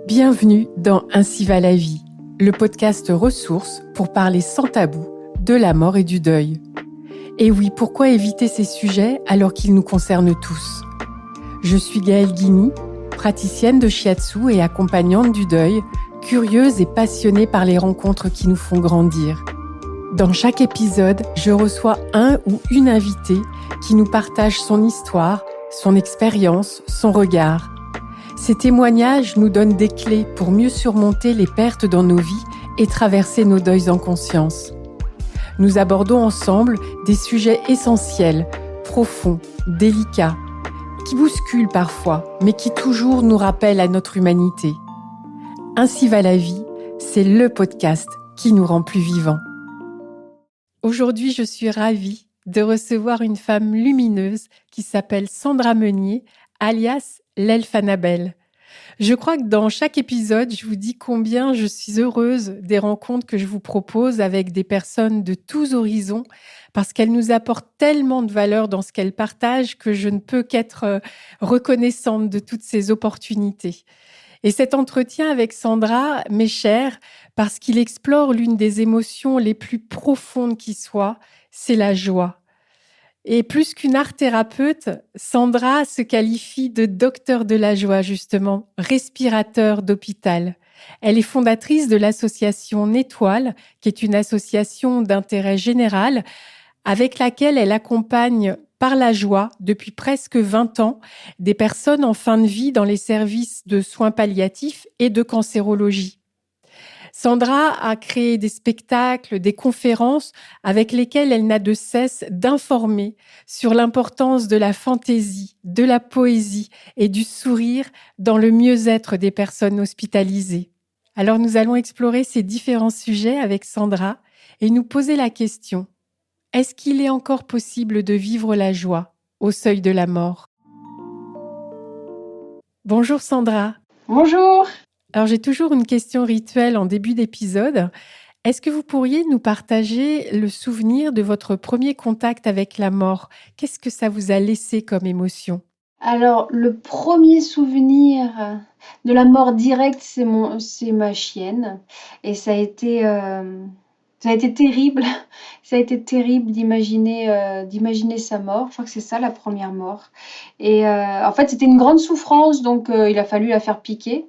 Bienvenue dans Ainsi va la vie, le podcast ressources pour parler sans tabou de la mort et du deuil. Et oui, pourquoi éviter ces sujets alors qu'ils nous concernent tous ? Je suis Gaëlle Guigny, praticienne de shiatsu et accompagnante du deuil, curieuse et passionnée par les rencontres qui nous font grandir. Dans chaque épisode, je reçois un ou une invitée qui nous partage son histoire, son expérience, son regard. Ces témoignages nous donnent des clés pour mieux surmonter les pertes dans nos vies et traverser nos deuils en conscience. Nous abordons ensemble des sujets essentiels, profonds, délicats, qui bousculent parfois, mais qui toujours nous rappellent à notre humanité. Ainsi va la vie, c'est le podcast qui nous rend plus vivants. Aujourd'hui, je suis ravie de recevoir une femme lumineuse qui s'appelle Sandra Meunier, alias l'Elfe Annabelle. Je crois que dans chaque épisode, je vous dis combien je suis heureuse des rencontres que je vous propose avec des personnes de tous horizons, parce qu'elles nous apportent tellement de valeur dans ce qu'elles partagent que je ne peux qu'être reconnaissante de toutes ces opportunités. Et cet entretien avec Sandra m'est cher parce qu'il explore l'une des émotions les plus profondes qui soit, c'est la joie. Et plus qu'une art-thérapeute, Sandra se qualifie de docteur de la joie, justement, respirateur d'hôpital. Elle est fondatrice de l'association Nétoile, qui est une association d'intérêt général, avec laquelle elle accompagne par la joie, depuis presque 20 ans, des personnes en fin de vie dans les services de soins palliatifs et de cancérologie. Sandra a créé des spectacles, des conférences avec lesquelles elle n'a de cesse d'informer sur l'importance de la fantaisie, de la poésie et du sourire dans le mieux-être des personnes hospitalisées. Alors nous allons explorer ces différents sujets avec Sandra et nous poser la question: est-ce qu'il est encore possible de vivre la joie au seuil de la mort ? Bonjour Sandra. Bonjour. Alors j'ai toujours une question rituelle en début d'épisode. Est-ce que vous pourriez nous partager le souvenir de votre premier contact avec la mort ? Qu'est-ce que ça vous a laissé comme émotion ? Alors, le premier souvenir de la mort directe, c'est ma chienne. Et ça a été terrible. Ça a été terrible d'imaginer sa mort. Je crois que c'est ça, la première mort. Et en fait, c'était une grande souffrance, donc il a fallu la faire piquer.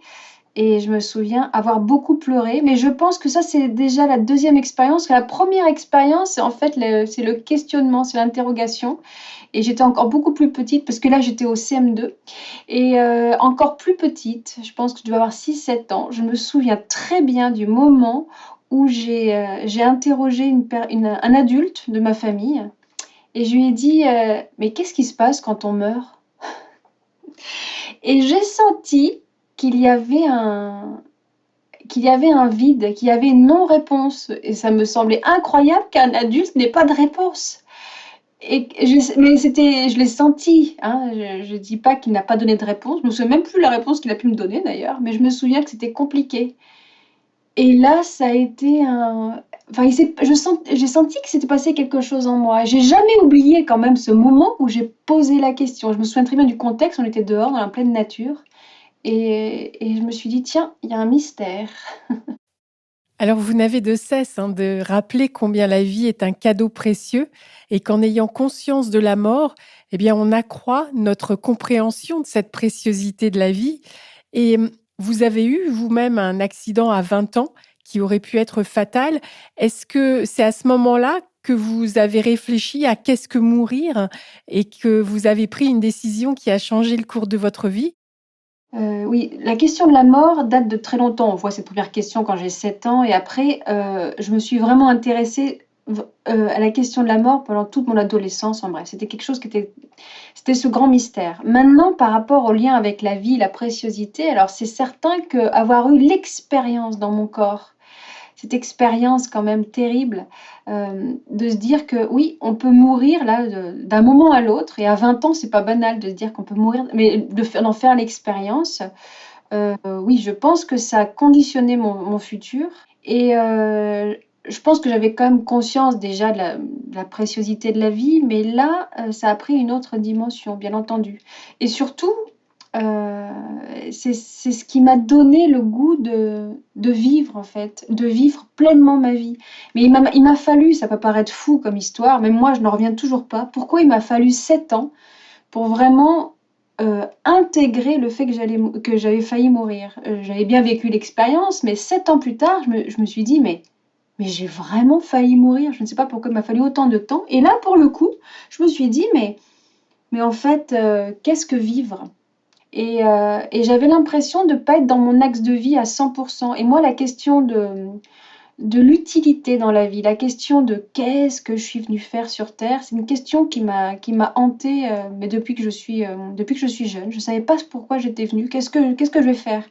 Et je me souviens avoir beaucoup pleuré, mais je pense que ça, c'est déjà la deuxième expérience. Que la première expérience, c'est en fait c'est le questionnement, c'est l'interrogation. Et j'étais encore beaucoup plus petite, parce que là, j'étais au CM2. Et encore plus petite, je pense que je devais avoir 6-7 ans. Je me souviens très bien du moment où j'ai interrogé un adulte de ma famille. Et je lui ai dit, mais qu'est-ce qui se passe quand on meurt ? Et j'ai senti qu'il y avait un vide, qu'il y avait une non-réponse. Et ça me semblait incroyable qu'un adulte n'ait pas de réponse. Je l'ai senti, hein. Je dis pas qu'il n'a pas donné de réponse. Je me souviens même plus de la réponse qu'il a pu me donner d'ailleurs, mais je me souviens que c'était compliqué. Et là, ça a été j'ai senti que s'était passé quelque chose en moi. J'ai jamais oublié quand même ce moment où j'ai posé la question. Je me souviens très bien du contexte. On était dehors dans la pleine nature. Et je me suis dit, tiens, il y a un mystère. Alors vous n'avez de cesse de rappeler combien la vie est un cadeau précieux et qu'en ayant conscience de la mort, on accroît notre compréhension de cette préciosité de la vie. Et vous avez eu vous-même un accident à 20 ans qui aurait pu être fatal. Est-ce que c'est à ce moment-là que vous avez réfléchi à qu'est-ce que mourir et que vous avez pris une décision qui a changé le cours de votre vie ? Oui, la question de la mort date de très longtemps. On voit cette première question quand j'ai 7 ans et après, je me suis vraiment intéressée à la question de la mort pendant toute mon adolescence. En bref, c'était quelque chose c'était ce grand mystère. Maintenant, par rapport au lien avec la vie, la préciosité, alors c'est certain qu'avoir eu l'expérience dans mon corps, cette expérience quand même terrible, de se dire que oui, on peut mourir là d'un moment à l'autre. Et à 20 ans, c'est pas banal de se dire qu'on peut mourir, mais d'en faire l'expérience. Oui, je pense que ça a conditionné mon futur. Et je pense que j'avais quand même conscience déjà de la préciosité de la vie, mais là, ça a pris une autre dimension, bien entendu. Et surtout, Heu, c'est ce qui m'a donné le goût de vivre en fait, de vivre pleinement ma vie. Mais il m'a fallu, ça peut paraître fou comme histoire, même moi je n'en reviens toujours pas, pourquoi il m'a fallu 7 ans pour vraiment, intégrer le fait que j'avais failli mourir. J'avais bien vécu l'expérience, mais 7 ans plus tard, je me suis dit: «Mais j'ai vraiment failli mourir». Je ne sais pas pourquoi il m'a fallu autant de temps et là, pour le coup, je me suis dit: «Mais en fait, qu'est-ce que vivre?» Et j'avais l'impression de ne pas être dans mon axe de vie à 100%. Et moi, la question de l'utilité dans la vie, la question de qu'est-ce que je suis venue faire sur Terre, c'est une question qui m'a hantée, mais depuis que je suis jeune. Je ne savais pas pourquoi j'étais venue, qu'est-ce que je vais faire.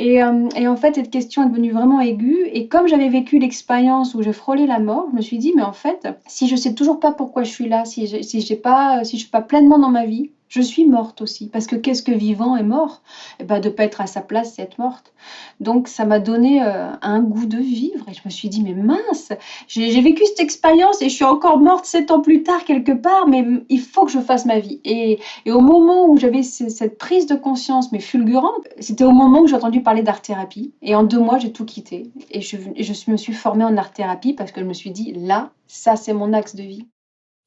Et en fait, cette question est devenue vraiment aiguë. Et comme j'avais vécu l'expérience où je frôlais la mort, je me suis dit, mais en fait, si je sais toujours pas pourquoi je suis là, si je suis pas pleinement dans ma vie, je suis morte aussi. Parce que qu'est-ce que vivant et mort? Eh ben, de pas être à sa place, c'est être morte. Donc, ça m'a donné un goût de vivre. Et je me suis dit, mais mince, j'ai vécu cette expérience et je suis encore morte 7 ans plus tard quelque part, mais il faut que je fasse ma vie. Et au moment où j'avais cette prise de conscience, mais fulgurante, c'était au moment où j'ai entendu parler d'art-thérapie. Et en 2 mois, j'ai tout quitté. Et me suis formée en art-thérapie parce que je me suis dit, là, ça, c'est mon axe de vie.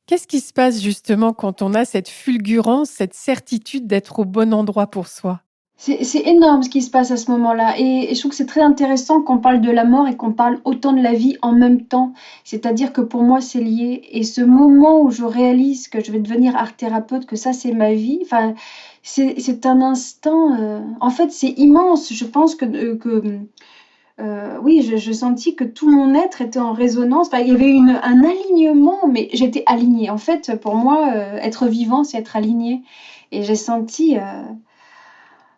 Qu'est-ce qui se passe justement quand on a cette fulgurance, cette certitude d'être au bon endroit pour soi? C'est énorme ce qui se passe à ce moment-là. Et je trouve que c'est très intéressant qu'on parle de la mort et qu'on parle autant de la vie en même temps. C'est-à-dire que pour moi, c'est lié. Et ce moment où je réalise que je vais devenir art-thérapeute, que ça, c'est ma vie, enfin, c'est un instant. En fait, c'est immense. Je pense oui, je sentis que tout mon être était en résonance. Enfin, il y avait un alignement, mais j'étais alignée. En fait, pour moi, être vivant, c'est être aligné. Et j'ai senti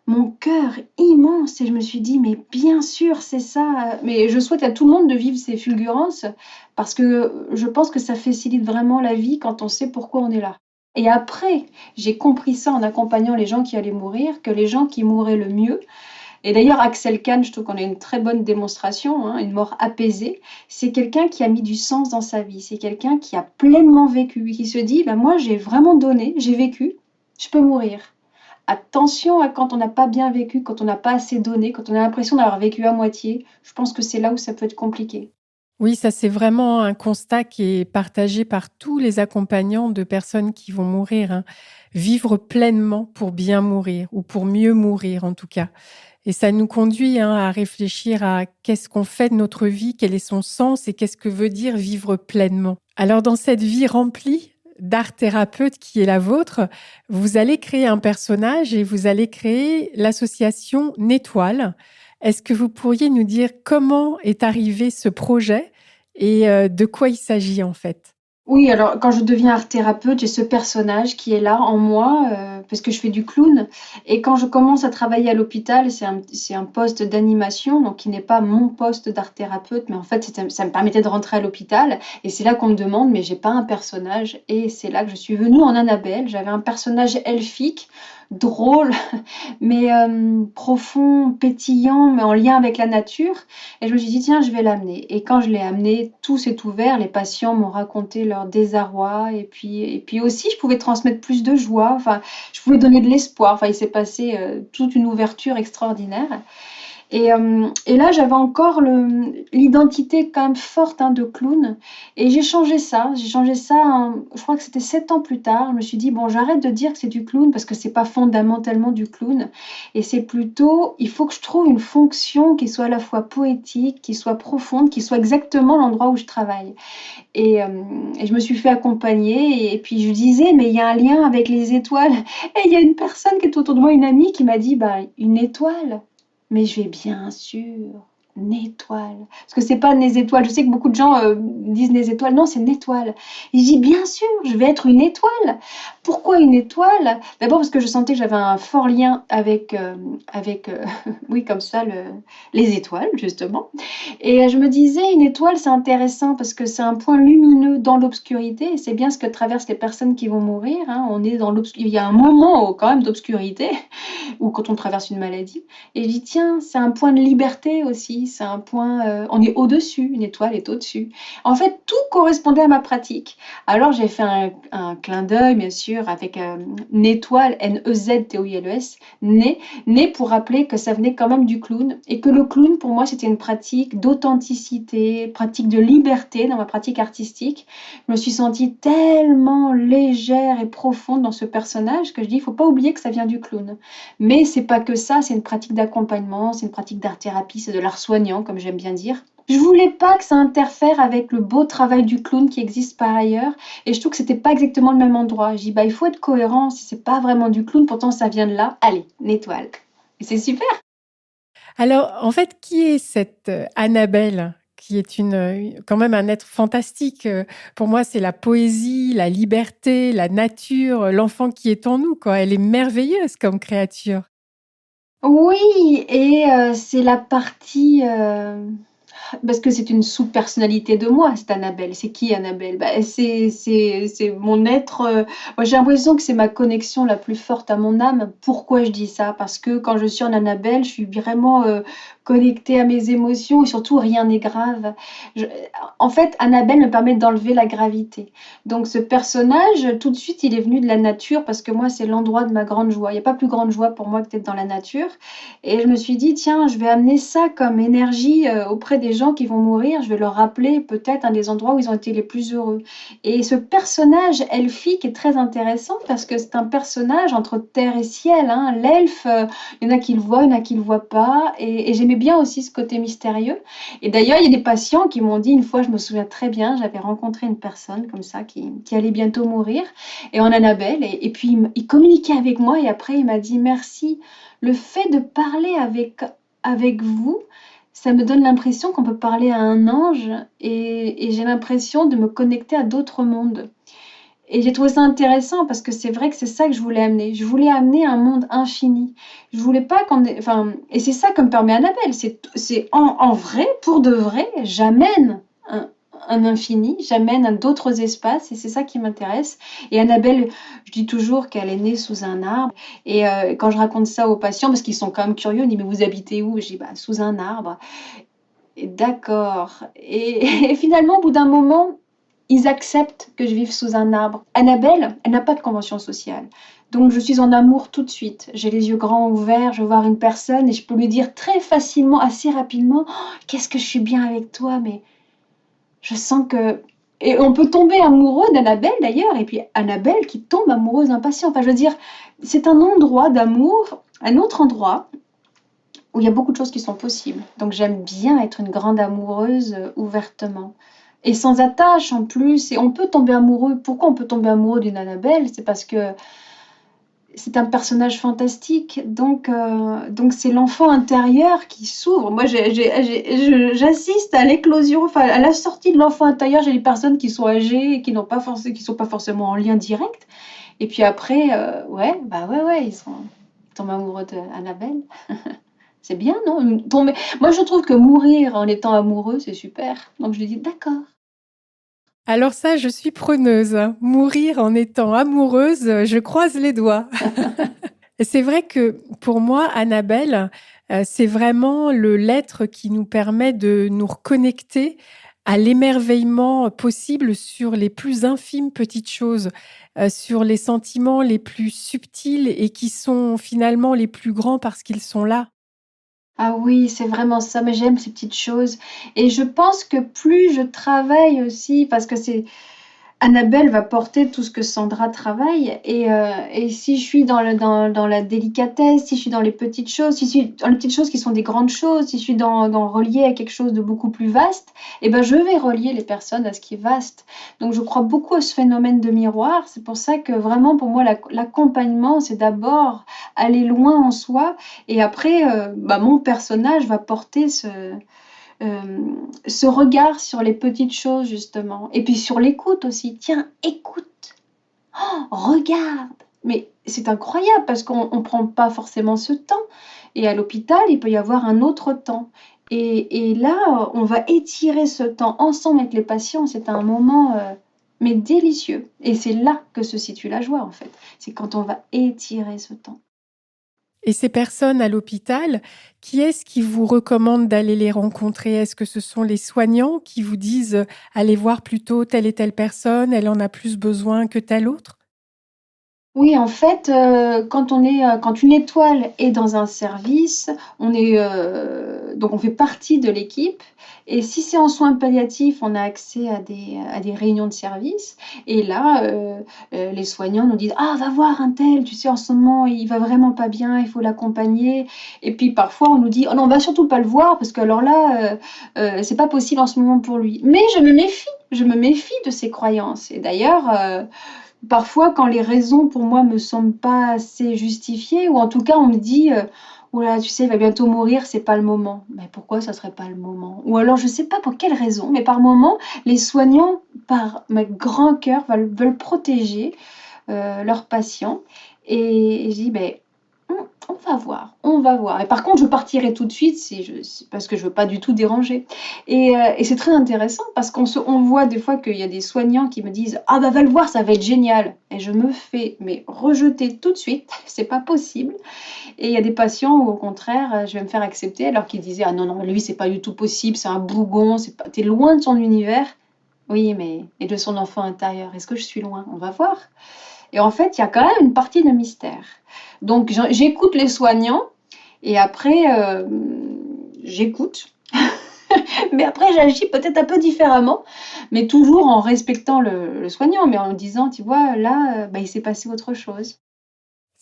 mon cœur immense et je me suis dit, mais bien sûr, c'est ça. Mais je souhaite à tout le monde de vivre ces fulgurances parce que je pense que ça facilite vraiment la vie quand on sait pourquoi on est là. Et après, j'ai compris ça en accompagnant les gens qui allaient mourir, que les gens qui mouraient le mieux, et d'ailleurs Axel Kahn, je trouve qu'on a une très bonne démonstration, hein, une mort apaisée, c'est quelqu'un qui a mis du sens dans sa vie, c'est quelqu'un qui a pleinement vécu, qui se dit, ben moi j'ai vraiment donné, j'ai vécu, je peux mourir. Attention à quand on n'a pas bien vécu, quand on n'a pas assez donné, quand on a l'impression d'avoir vécu à moitié. Je pense que c'est là où ça peut être compliqué. Oui, ça c'est vraiment un constat qui est partagé par tous les accompagnants de personnes qui vont mourir, hein. Vivre pleinement pour bien mourir ou pour mieux mourir en tout cas. Et ça nous conduit à réfléchir à qu'est-ce qu'on fait de notre vie, quel est son sens et qu'est-ce que veut dire vivre pleinement. Alors dans cette vie remplie d'art thérapeute qui est la vôtre, vous allez créer un personnage et vous allez créer l'association Nétoile. Est-ce que vous pourriez nous dire comment est arrivé ce projet et de quoi il s'agit en fait? Oui, alors quand je deviens art thérapeute, j'ai ce personnage qui est là en moi, parce que je fais du clown. Et quand je commence à travailler à l'hôpital, c'est un poste d'animation, donc qui n'est pas mon poste d'art thérapeute, mais en fait, ça me permettait de rentrer à l'hôpital. Et c'est là qu'on me demande, mais j'ai pas un personnage. Et c'est là que je suis venue en Annabelle. J'avais un personnage elfique, drôle, mais profond, pétillant, mais en lien avec la nature. Et je me suis dit, tiens, je vais l'amener. Et quand je l'ai amené, tout s'est ouvert. Les patients m'ont raconté leur désarroi. Et puis aussi, je pouvais transmettre plus de joie. Enfin, je pouvais donner de l'espoir. Enfin, il s'est passé toute une ouverture extraordinaire. Et là, j'avais encore l'identité quand même forte, hein, de clown. Et j'ai changé ça. Je crois que c'était 7 ans plus tard. Je me suis dit, bon, j'arrête de dire que c'est du clown parce que c'est pas fondamentalement du clown. Et c'est plutôt, il faut que je trouve une fonction qui soit à la fois poétique, qui soit profonde, qui soit exactement l'endroit où je travaille. Et je me suis fait accompagner. Et puis je disais, mais il y a un lien avec les étoiles. Et il y a une personne qui est autour de moi, une amie, qui m'a dit, bah, une étoile. Mais je vais bien sûr, une étoile. Parce que c'est pas des étoiles. Je sais que beaucoup de gens disent des étoiles. Non, c'est une étoile. Et je dis bien sûr, je vais être une étoile. Pourquoi une étoile? D'abord parce que je sentais que j'avais un fort lien avec oui, comme ça, les étoiles, justement. Et je me disais, une étoile, c'est intéressant parce que c'est un point lumineux dans l'obscurité. Et c'est bien ce que traversent les personnes qui vont mourir, hein. On est dans l'obscurité. Il y a un moment quand même d'obscurité, ou quand on traverse une maladie. Et je dis, tiens, c'est un point de liberté aussi. thérapie, c'est un point, on est au-dessus, une étoile est au-dessus. En fait, tout correspondait à ma pratique. Alors j'ai fait un clin d'œil, bien sûr, avec une étoile, Neztoiles, né pour rappeler que ça venait quand même du clown et que le clown, pour moi, c'était une pratique d'authenticité, pratique de liberté dans ma pratique artistique. Je me suis sentie tellement légère et profonde dans ce personnage que je dis, il faut pas oublier que ça vient du clown. Mais c'est pas que ça, c'est une pratique d'accompagnement, c'est une pratique d'art-thérapie, c'est de l'art soignant, comme j'aime bien dire. Je voulais pas que ça interfère avec le beau travail du clown qui existe par ailleurs, et je trouve que c'était pas exactement le même endroit. Je dis, bah, il faut être cohérent, si c'est pas vraiment du clown, pourtant ça vient de là. Allez, une étoile. Et c'est super. Alors, en fait, qui est cette Annabelle qui est quand même un être fantastique? Pour moi, c'est la poésie, la liberté, la nature, l'enfant qui est en nous, quoi. Elle est merveilleuse comme créature. Oui, et c'est la partie, parce que c'est une sous-personnalité de moi, cette Annabelle. C'est qui Annabelle? Bah, c'est mon être. Moi, j'ai l'impression que c'est ma connexion la plus forte à mon âme. Pourquoi je dis ça? Parce que quand je suis en Annabelle, je suis vraiment connectée à mes émotions et surtout rien n'est grave. Je- En fait, Annabelle me permet d'enlever la gravité. Donc, ce personnage, tout de suite, il est venu de la nature parce que moi, c'est l'endroit de ma grande joie. Il n'y a pas plus grande joie pour moi que d'être dans la nature. Et je me suis dit, tiens, je vais amener ça comme énergie auprès des gens qui vont mourir. Je vais leur rappeler peut-être un des endroits où ils ont été les plus heureux. Et ce personnage elfique est très intéressant parce que c'est un personnage entre terre et ciel, hein. L'elfe, il y en a qui le voient, il y en a qui le voient pas. Et j'aimais bien aussi ce côté mystérieux. Et d'ailleurs, il y a des patients qui m'ont dit, une fois, je me souviens très bien, j'avais rencontré une personne comme ça qui allait bientôt mourir, et en Annabelle. Et puis, il communiquait avec moi et après, il m'a dit, merci. Le fait de parler avec vous, ça me donne l'impression qu'on peut parler à un ange et j'ai l'impression de me connecter à d'autres mondes. Et j'ai trouvé ça intéressant parce que c'est vrai que c'est ça que je voulais amener. Je voulais amener un monde infini. Je voulais pas qu'on ait, enfin, et c'est ça que me permet Annabelle. C'est en vrai, pour de vrai, j'amène un infini, j'amène à d'autres espaces et c'est ça qui m'intéresse. Et Annabelle, je dis toujours qu'elle est née sous un arbre. Et quand je raconte ça aux patients, parce qu'ils sont quand même curieux, ils me disent, mais vous habitez où? Je dis, bah, sous un arbre. Et d'accord. Et finalement, au bout d'un moment, ils acceptent que je vive sous un arbre. Annabelle, elle n'a pas de convention sociale. Donc je suis en amour tout de suite. J'ai les yeux grands ouverts, je veux voir une personne et je peux lui dire très facilement, assez rapidement, oh, qu'est-ce que je suis bien avec toi, mais je sens que... Et on peut tomber amoureux d'Annabelle d'ailleurs, et puis Annabelle qui tombe amoureuse d'un patient. Enfin, je veux dire, c'est un endroit d'amour, un autre endroit où il y a beaucoup de choses qui sont possibles. Donc j'aime bien être une grande amoureuse ouvertement. Et sans attache en plus, et on peut tomber amoureux. Pourquoi on peut tomber amoureux d'une Annabelle? C'est parce que c'est un personnage fantastique, donc c'est l'enfant intérieur qui s'ouvre. Moi, j'assiste à l'éclosion, enfin à la sortie de l'enfant intérieur. J'ai des personnes qui sont âgées et qui n'ont pas qui sont pas forcément en lien direct. Et puis après, ouais, bah ouais, ils tombent amoureux d'Annabelle. C'est bien, non? Moi, je trouve que mourir en étant amoureux, c'est super. Donc, je lui dis, d'accord. Alors ça, je suis preneuse, hein. Mourir en étant amoureuse, je croise les doigts. Et c'est vrai que pour moi, Annabelle, c'est vraiment l'être qui nous permet de nous reconnecter à l'émerveillement possible sur les plus infimes petites choses, sur les sentiments les plus subtils et qui sont finalement les plus grands parce qu'ils sont là. Ah oui, c'est vraiment ça, mais j'aime ces petites choses. Et je pense que plus je travaille aussi, parce que c'est Annabelle va porter tout ce que Sandra travaille et si je suis dans la délicatesse, si je suis dans les petites choses, si je suis dans les petites choses qui sont des grandes choses, si je suis dans relier à quelque chose de beaucoup plus vaste, eh ben je vais relier les personnes à ce qui est vaste. Donc je crois beaucoup à ce phénomène de miroir. C'est pour ça que vraiment pour moi l'accompagnement, c'est d'abord aller loin en soi et après bah, mon personnage va porter ce regard sur les petites choses justement et puis sur l'écoute aussi. Tiens, écoute, oh, regarde. Mais c'est incroyable parce qu'on ne prend pas forcément ce temps et à l'hôpital il peut y avoir un autre temps et là on va étirer ce temps ensemble avec les patients. C'est un moment mais délicieux et c'est là que se situe la joie en fait, c'est quand on va étirer ce temps. Et ces personnes à l'hôpital, qui est-ce qui vous recommande d'aller les rencontrer? Est-ce que ce sont les soignants qui vous disent, allez voir plutôt telle et telle personne, elle en a plus besoin que telle autre? Oui, en fait, quand une étoile est dans un service, donc on fait partie de l'équipe et si c'est en soins palliatifs, on a accès à des réunions de service et là, les soignants nous disent: «Ah, va voir untel, tu sais, en ce moment, il va vraiment pas bien, il faut l'accompagner» et puis parfois on nous dit: «Oh non, va surtout pas le voir parce que alors là, c'est pas possible en ce moment pour lui». Mais je me méfie de ces croyances et d'ailleurs, parfois, quand les raisons pour moi me semblent pas assez justifiées ou en tout cas on me dit, «Ouh là, tu sais, il va bientôt mourir, c'est pas le moment». Mais pourquoi ça serait pas le moment? Ou alors je sais pas pour quelle raison, mais par moments, les soignants, par grand cœur, veulent protéger, leurs patients et je dis: «Beh, on va voir, on va voir» et par contre je partirai tout de suite si c'est parce que je veux pas du tout déranger et c'est très intéressant parce on voit des fois qu'il y a des soignants qui me disent: «Ah bah va le voir, ça va être génial» et je me fais mais rejeter tout de suite, c'est pas possible et il y a des patients où au contraire, je vais me faire accepter alors qu'ils disaient: «Ah non, non, lui c'est pas du tout possible, c'est un bougon, c'est pas tu loin de son univers». Oui, mais et de son enfant intérieur? Est-ce que je suis loin? On va voir. Et en fait, il y a quand même une partie de mystère. Donc j'écoute les soignants et après, j'écoute, mais après j'agis peut-être un peu différemment, mais toujours en respectant le soignant, mais en disant: «Tu vois, là, bah, il s'est passé autre chose».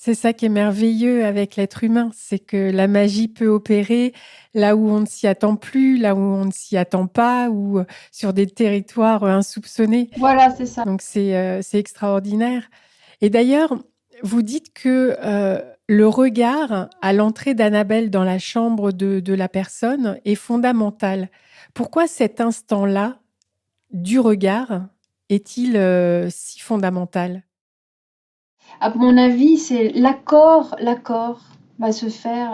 C'est ça qui est merveilleux avec l'être humain, c'est que la magie peut opérer là où on ne s'y attend plus, là où on ne s'y attend pas ou sur des territoires insoupçonnés. Voilà, c'est ça. Donc c'est extraordinaire. Et d'ailleurs, vous dites que le regard à l'entrée d'Annabelle dans la chambre de la personne est fondamental. Pourquoi cet instant-là du regard est-il si fondamental? À mon avis, c'est l'accord va se faire,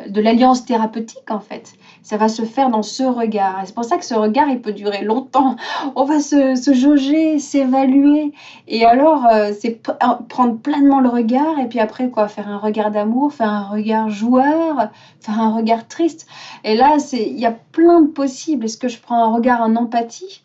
de l'alliance thérapeutique, en fait. Ça va se faire dans ce regard et c'est pour ça que ce regard, il peut durer longtemps. On va se jauger, s'évaluer et alors, c'est prendre pleinement le regard et puis après quoi? Faire un regard d'amour, faire un regard joueur, faire un regard triste et là, il y a plein de possibles. Est-ce que je prends un regard en empathie?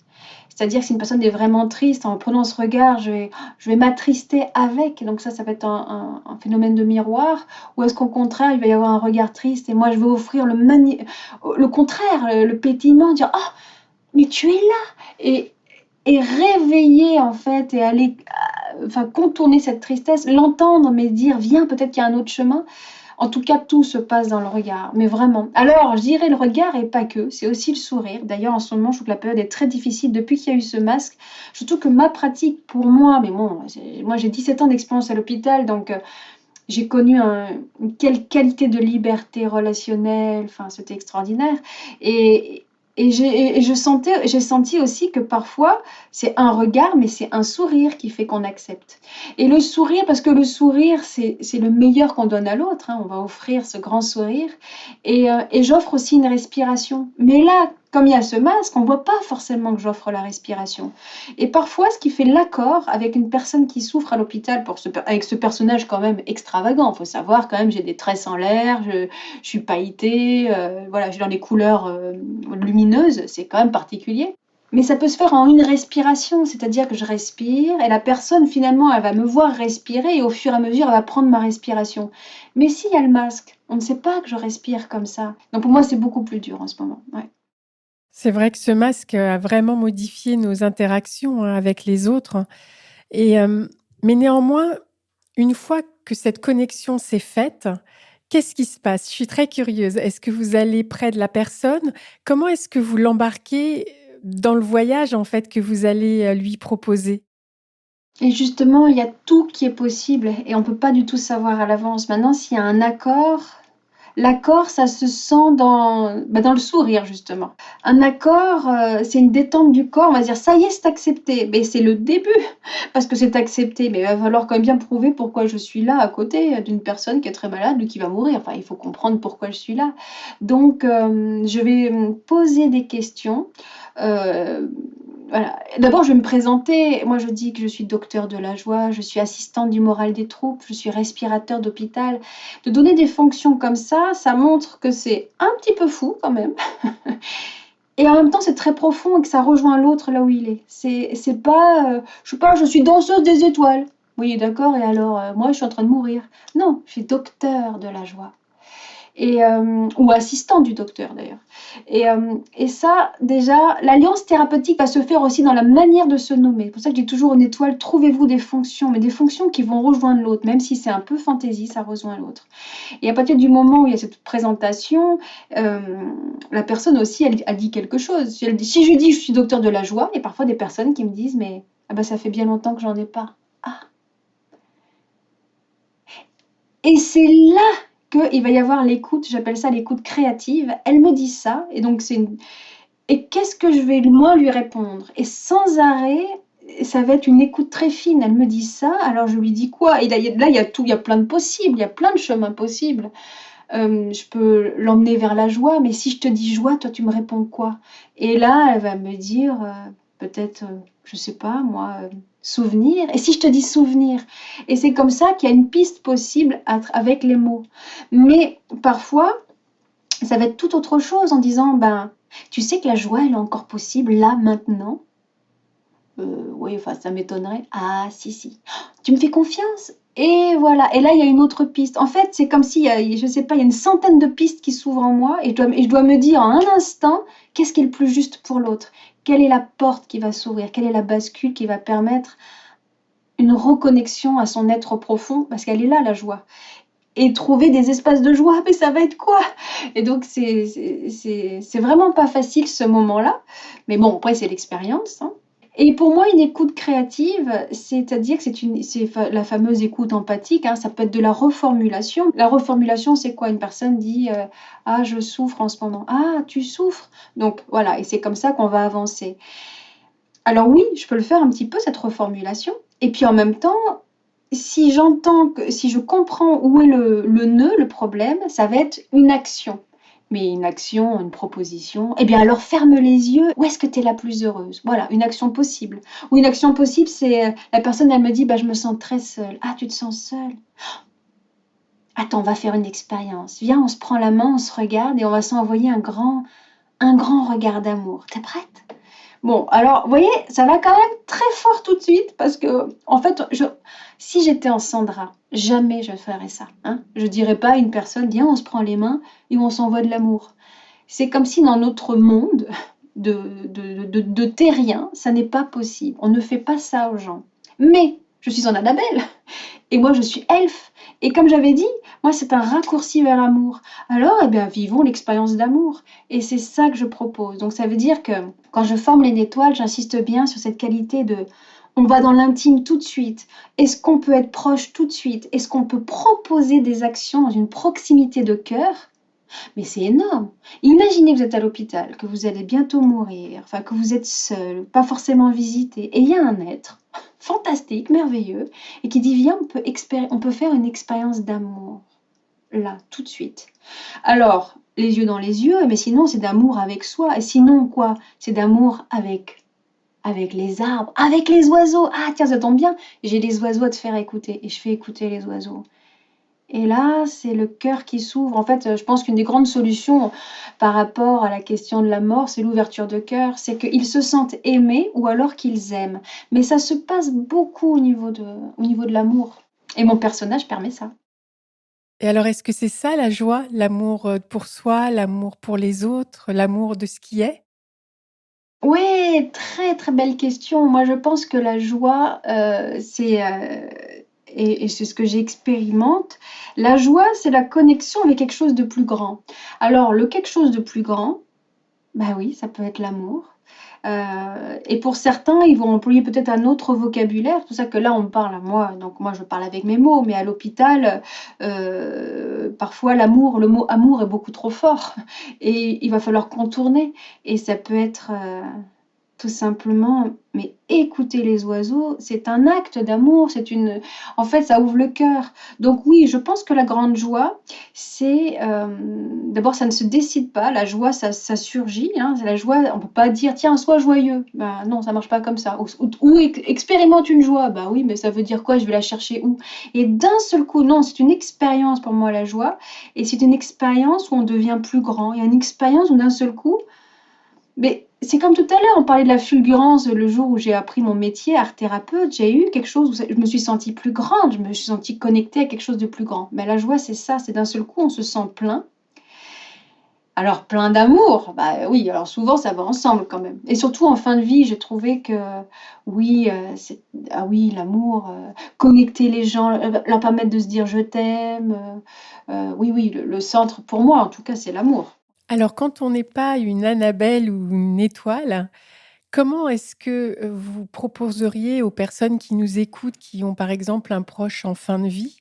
C'est-à-dire que si une personne est vraiment triste, en prenant ce regard, je vais m'attrister avec. Donc ça va être un phénomène de miroir. Ou est-ce qu'au contraire, il va y avoir un regard triste et moi, je vais offrir le contraire, le pétillement, dire «Ah, mais tu es là!» et réveiller en fait et aller, enfin contourner cette tristesse, l'entendre, mais dire «Viens, peut-être qu'il y a un autre chemin». En tout cas, tout se passe dans le regard, mais vraiment. Alors, je dirais le regard et pas que, c'est aussi le sourire. D'ailleurs, en ce moment, je trouve que la période est très difficile depuis qu'il y a eu ce masque. Surtout que ma pratique, pour moi, mais bon, moi j'ai 17 ans d'expérience à l'hôpital, donc j'ai connu une quelle qualité de liberté relationnelle, enfin, c'était extraordinaire. Et, j'ai senti aussi que parfois, c'est un regard, mais c'est un sourire qui fait qu'on accepte. Et le sourire, parce que le sourire, c'est le meilleur qu'on donne à l'autre, hein, on va offrir ce grand sourire. Et j'offre aussi une respiration. Mais là, comme il y a ce masque, on ne voit pas forcément que j'offre la respiration. Et parfois, ce qui fait l'accord avec une personne qui souffre à l'hôpital avec ce personnage quand même extravagant. Il faut savoir quand même, j'ai des tresses en l'air, je suis pailletée, voilà, je suis dans les couleurs lumineuses, c'est quand même particulier. Mais ça peut se faire en une respiration, c'est-à-dire que je respire et la personne finalement, elle va me voir respirer et au fur et à mesure, elle va prendre ma respiration. Mais s'il y a le masque, on ne sait pas que je respire comme ça. Donc pour moi, c'est beaucoup plus dur en ce moment. Ouais. C'est vrai que ce masque a vraiment modifié nos interactions avec les autres. Et, mais néanmoins, une fois que cette connexion s'est faite, qu'est-ce qui se passe? Je suis très curieuse. Est-ce que vous allez près de la personne? Comment est-ce que vous l'embarquez dans le voyage en fait que vous allez lui proposer? Et justement, il y a tout qui est possible et on ne peut pas du tout savoir à l'avance. Maintenant, s'il y a un accord, l'accord, ça se sent dans le sourire justement. Un accord, c'est une détente du corps, on va se dire: «Ça y est, c'est accepté». Mais c'est le début parce que c'est accepté, mais il va falloir quand même bien prouver pourquoi je suis là à côté d'une personne qui est très malade ou qui va mourir. Enfin, il faut comprendre pourquoi je suis là. Donc je vais me poser des questions, heu voilà. D'abord, je vais me présenter. Moi, je dis que je suis docteur de la joie, je suis assistante du moral des troupes, je suis respirateur d'hôpital. De donner des fonctions comme ça montre que c'est un petit peu fou quand même. Et en même temps, c'est très profond et que ça rejoint l'autre là où il est. C'est pas, je sais pas, je suis danseuse des étoiles. Oui, d'accord, et alors, moi, je suis en train de mourir. Non, je suis docteur de la joie. Ou assistant du docteur d'ailleurs. Et ça, déjà, l'alliance thérapeutique va se faire aussi dans la manière de se nommer. C'est pour ça que je dis toujours en étoile, trouvez-vous des fonctions, mais des fonctions qui vont rejoindre l'autre, même si c'est un peu fantaisie, ça rejoint l'autre. Et à partir du moment où il y a cette présentation, la personne aussi, elle dit quelque chose. Si je dis je suis docteur de la joie, il y a parfois des personnes qui me disent, mais ah ben, ça fait bien longtemps que j'en ai pas. Ah. Et c'est là qu'il va y avoir l'écoute, j'appelle ça l'écoute créative. Elle me dit ça, et donc et qu'est-ce que je vais moi lui répondre? Et sans arrêt, ça va être une écoute très fine. Elle me dit ça, alors je lui dis quoi? Et là, il y a tout, il y a plein de possibles, il y a plein de chemins possibles. Je peux l'emmener vers la joie, mais si je te dis joie, toi tu me réponds quoi? Et là, elle va me dire peut-être, je sais pas moi, souvenir. Et si je te dis souvenir? Et c'est comme ça qu'il y a une piste possible avec les mots. Mais parfois, ça va être tout autre chose en disant, ben, tu sais que la joie, elle est encore possible là, maintenant. Oui, enfin, ça m'étonnerait. Ah, si, si. Tu me fais confiance? Et voilà. Et là, il y a une autre piste. En fait, c'est comme s'il y a, je sais pas, il y a une centaine de pistes qui s'ouvrent en moi et je dois me dire en un instant qu'est-ce qui est le plus juste pour l'autre. Quelle est la porte qui va s'ouvrir? Quelle est la bascule qui va permettre une reconnexion à son être profond? Parce qu'elle est là, la joie. Et trouver des espaces de joie, mais ça va être quoi? Et donc, c'est vraiment pas facile ce moment-là. Mais bon, après, c'est l'expérience, hein. Et pour moi, une écoute créative, c'est-à-dire que c'est la fameuse écoute empathique, hein, ça peut être de la reformulation. La reformulation, c'est quoi? Une personne dit ah, je souffre en ce moment. Ah, tu souffres. Donc voilà, et c'est comme ça qu'on va avancer. Alors oui, je peux le faire un petit peu, cette reformulation. Et puis en même temps, si je comprends où est le nœud, le problème, ça va être une action. Mais une action, une proposition, eh bien alors ferme les yeux, où est-ce que tu es la plus heureuse? Voilà, une action possible. Ou une action possible, c'est la personne, elle me dit, bah, je me sens très seule. Ah, tu te sens seule? Attends, on va faire une expérience. Viens, on se prend la main, on se regarde et on va s'envoyer un grand regard d'amour. T'es prête? Bon, alors, vous voyez, ça va quand même très fort tout de suite parce que, en fait, si j'étais en Sandra, jamais je ferais ça, hein. Je dirais pas à une personne, viens, on se prend les mains et on s'envoie de l'amour. C'est comme si dans notre monde de terrien, ça n'est pas possible. On ne fait pas ça aux gens. Mais je suis en Annabelle et moi je suis elfe. Et comme j'avais dit, moi c'est un raccourci vers l'amour. Alors, eh bien, vivons l'expérience d'amour. Et c'est ça que je propose. Donc ça veut dire que quand je forme les étoiles, j'insiste bien sur cette qualité de on va dans l'intime tout de suite. Est-ce qu'on peut être proche tout de suite? Est-ce qu'on peut proposer des actions dans une proximité de cœur? Mais c'est énorme. Imaginez que vous êtes à l'hôpital, que vous allez bientôt mourir, enfin que vous êtes seul, pas forcément visité, et il y a un être fantastique, merveilleux, et qui dit viens, on peut faire une expérience d'amour, là, tout de suite. Alors, les yeux dans les yeux, mais sinon c'est d'amour avec soi, et sinon quoi? C'est d'amour avec les arbres, avec les oiseaux. Ah tiens, ça tombe bien, j'ai des oiseaux à te faire écouter, et je fais écouter les oiseaux. Et là, c'est le cœur qui s'ouvre. En fait, je pense qu'une des grandes solutions par rapport à la question de la mort, c'est l'ouverture de cœur. C'est qu'ils se sentent aimés ou alors qu'ils aiment. Mais ça se passe beaucoup au niveau de l'amour. Et mon personnage permet ça. Et alors, est-ce que c'est ça la joie? L'amour pour soi, l'amour pour les autres, l'amour de ce qui est? Oui, très très belle question. Moi, je pense que la joie, et c'est ce que j'expérimente. La joie, c'est la connexion avec quelque chose de plus grand. Alors, le quelque chose de plus grand, bah oui, ça peut être l'amour. Et pour certains, ils vont employer peut-être un autre vocabulaire. C'est pour ça que là, on parle à moi. Donc moi, je parle avec mes mots, mais à l'hôpital, parfois l'amour, le mot amour est beaucoup trop fort, et il va falloir contourner. Et ça peut être tout simplement, mais écouter les oiseaux, c'est un acte d'amour, en fait, ça ouvre le cœur. Donc oui, je pense que la grande joie, c'est, d'abord, ça ne se décide pas. La joie, ça surgit, hein. C'est la joie, on peut pas dire: «Tiens, sois joyeux». Bah non, ça marche pas comme ça. Ou expérimente une joie. Bah oui, mais ça veut dire quoi? Je vais la chercher où? Et d'un seul coup, non, c'est une expérience pour moi, la joie, et c'est une expérience où on devient plus grand. Il y a une expérience où d'un seul coup, mais c'est comme tout à l'heure, on parlait de la fulgurance le jour où j'ai appris mon métier, art thérapeute, j'ai eu quelque chose où je me suis sentie plus grande, je me suis sentie connectée à quelque chose de plus grand. Mais la joie, c'est ça, c'est d'un seul coup, on se sent plein. Alors, plein d'amour, bah oui, alors souvent, ça va ensemble quand même. Et surtout en fin de vie, j'ai trouvé que oui, ah oui, l'amour, connecter les gens, leur permettre de se dire je t'aime. Oui, oui, le centre, pour moi en tout cas, c'est l'amour. Alors, quand on n'est pas une Annabelle ou une étoile, comment est-ce que vous proposeriez aux personnes qui nous écoutent, qui ont par exemple un proche en fin de vie,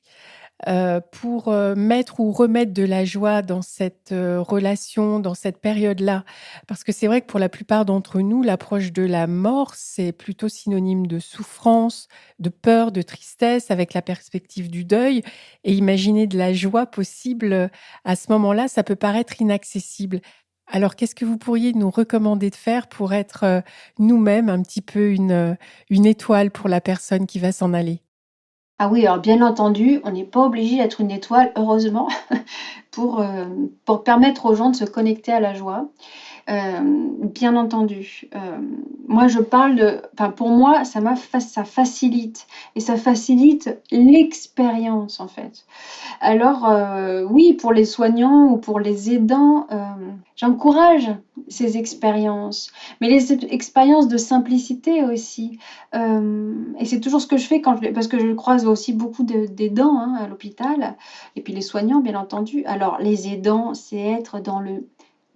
pour mettre ou remettre de la joie dans cette relation, dans cette période-là? Parce que c'est vrai que pour la plupart d'entre nous, l'approche de la mort, c'est plutôt synonyme de souffrance, de peur, de tristesse, avec la perspective du deuil. Et imaginer de la joie possible à ce moment-là, ça peut paraître inaccessible. Alors, qu'est-ce que vous pourriez nous recommander de faire pour être nous-mêmes un petit peu une étoile pour la personne qui va s'en aller? Ah oui, alors bien entendu, on n'est pas obligé d'être une étoile, heureusement, pour permettre aux gens de se connecter à la joie. Bien entendu. Moi, je parle de, enfin, pour moi, ça facilite, et ça facilite l'expérience, en fait. Alors, oui, pour les soignants ou pour les aidants, j'encourage ces expériences, mais les expériences de simplicité aussi. Et c'est toujours ce que je fais parce que je croise aussi beaucoup d'aidants, hein, à l'hôpital, et puis les soignants, bien entendu. Alors, les aidants, c'est être dans le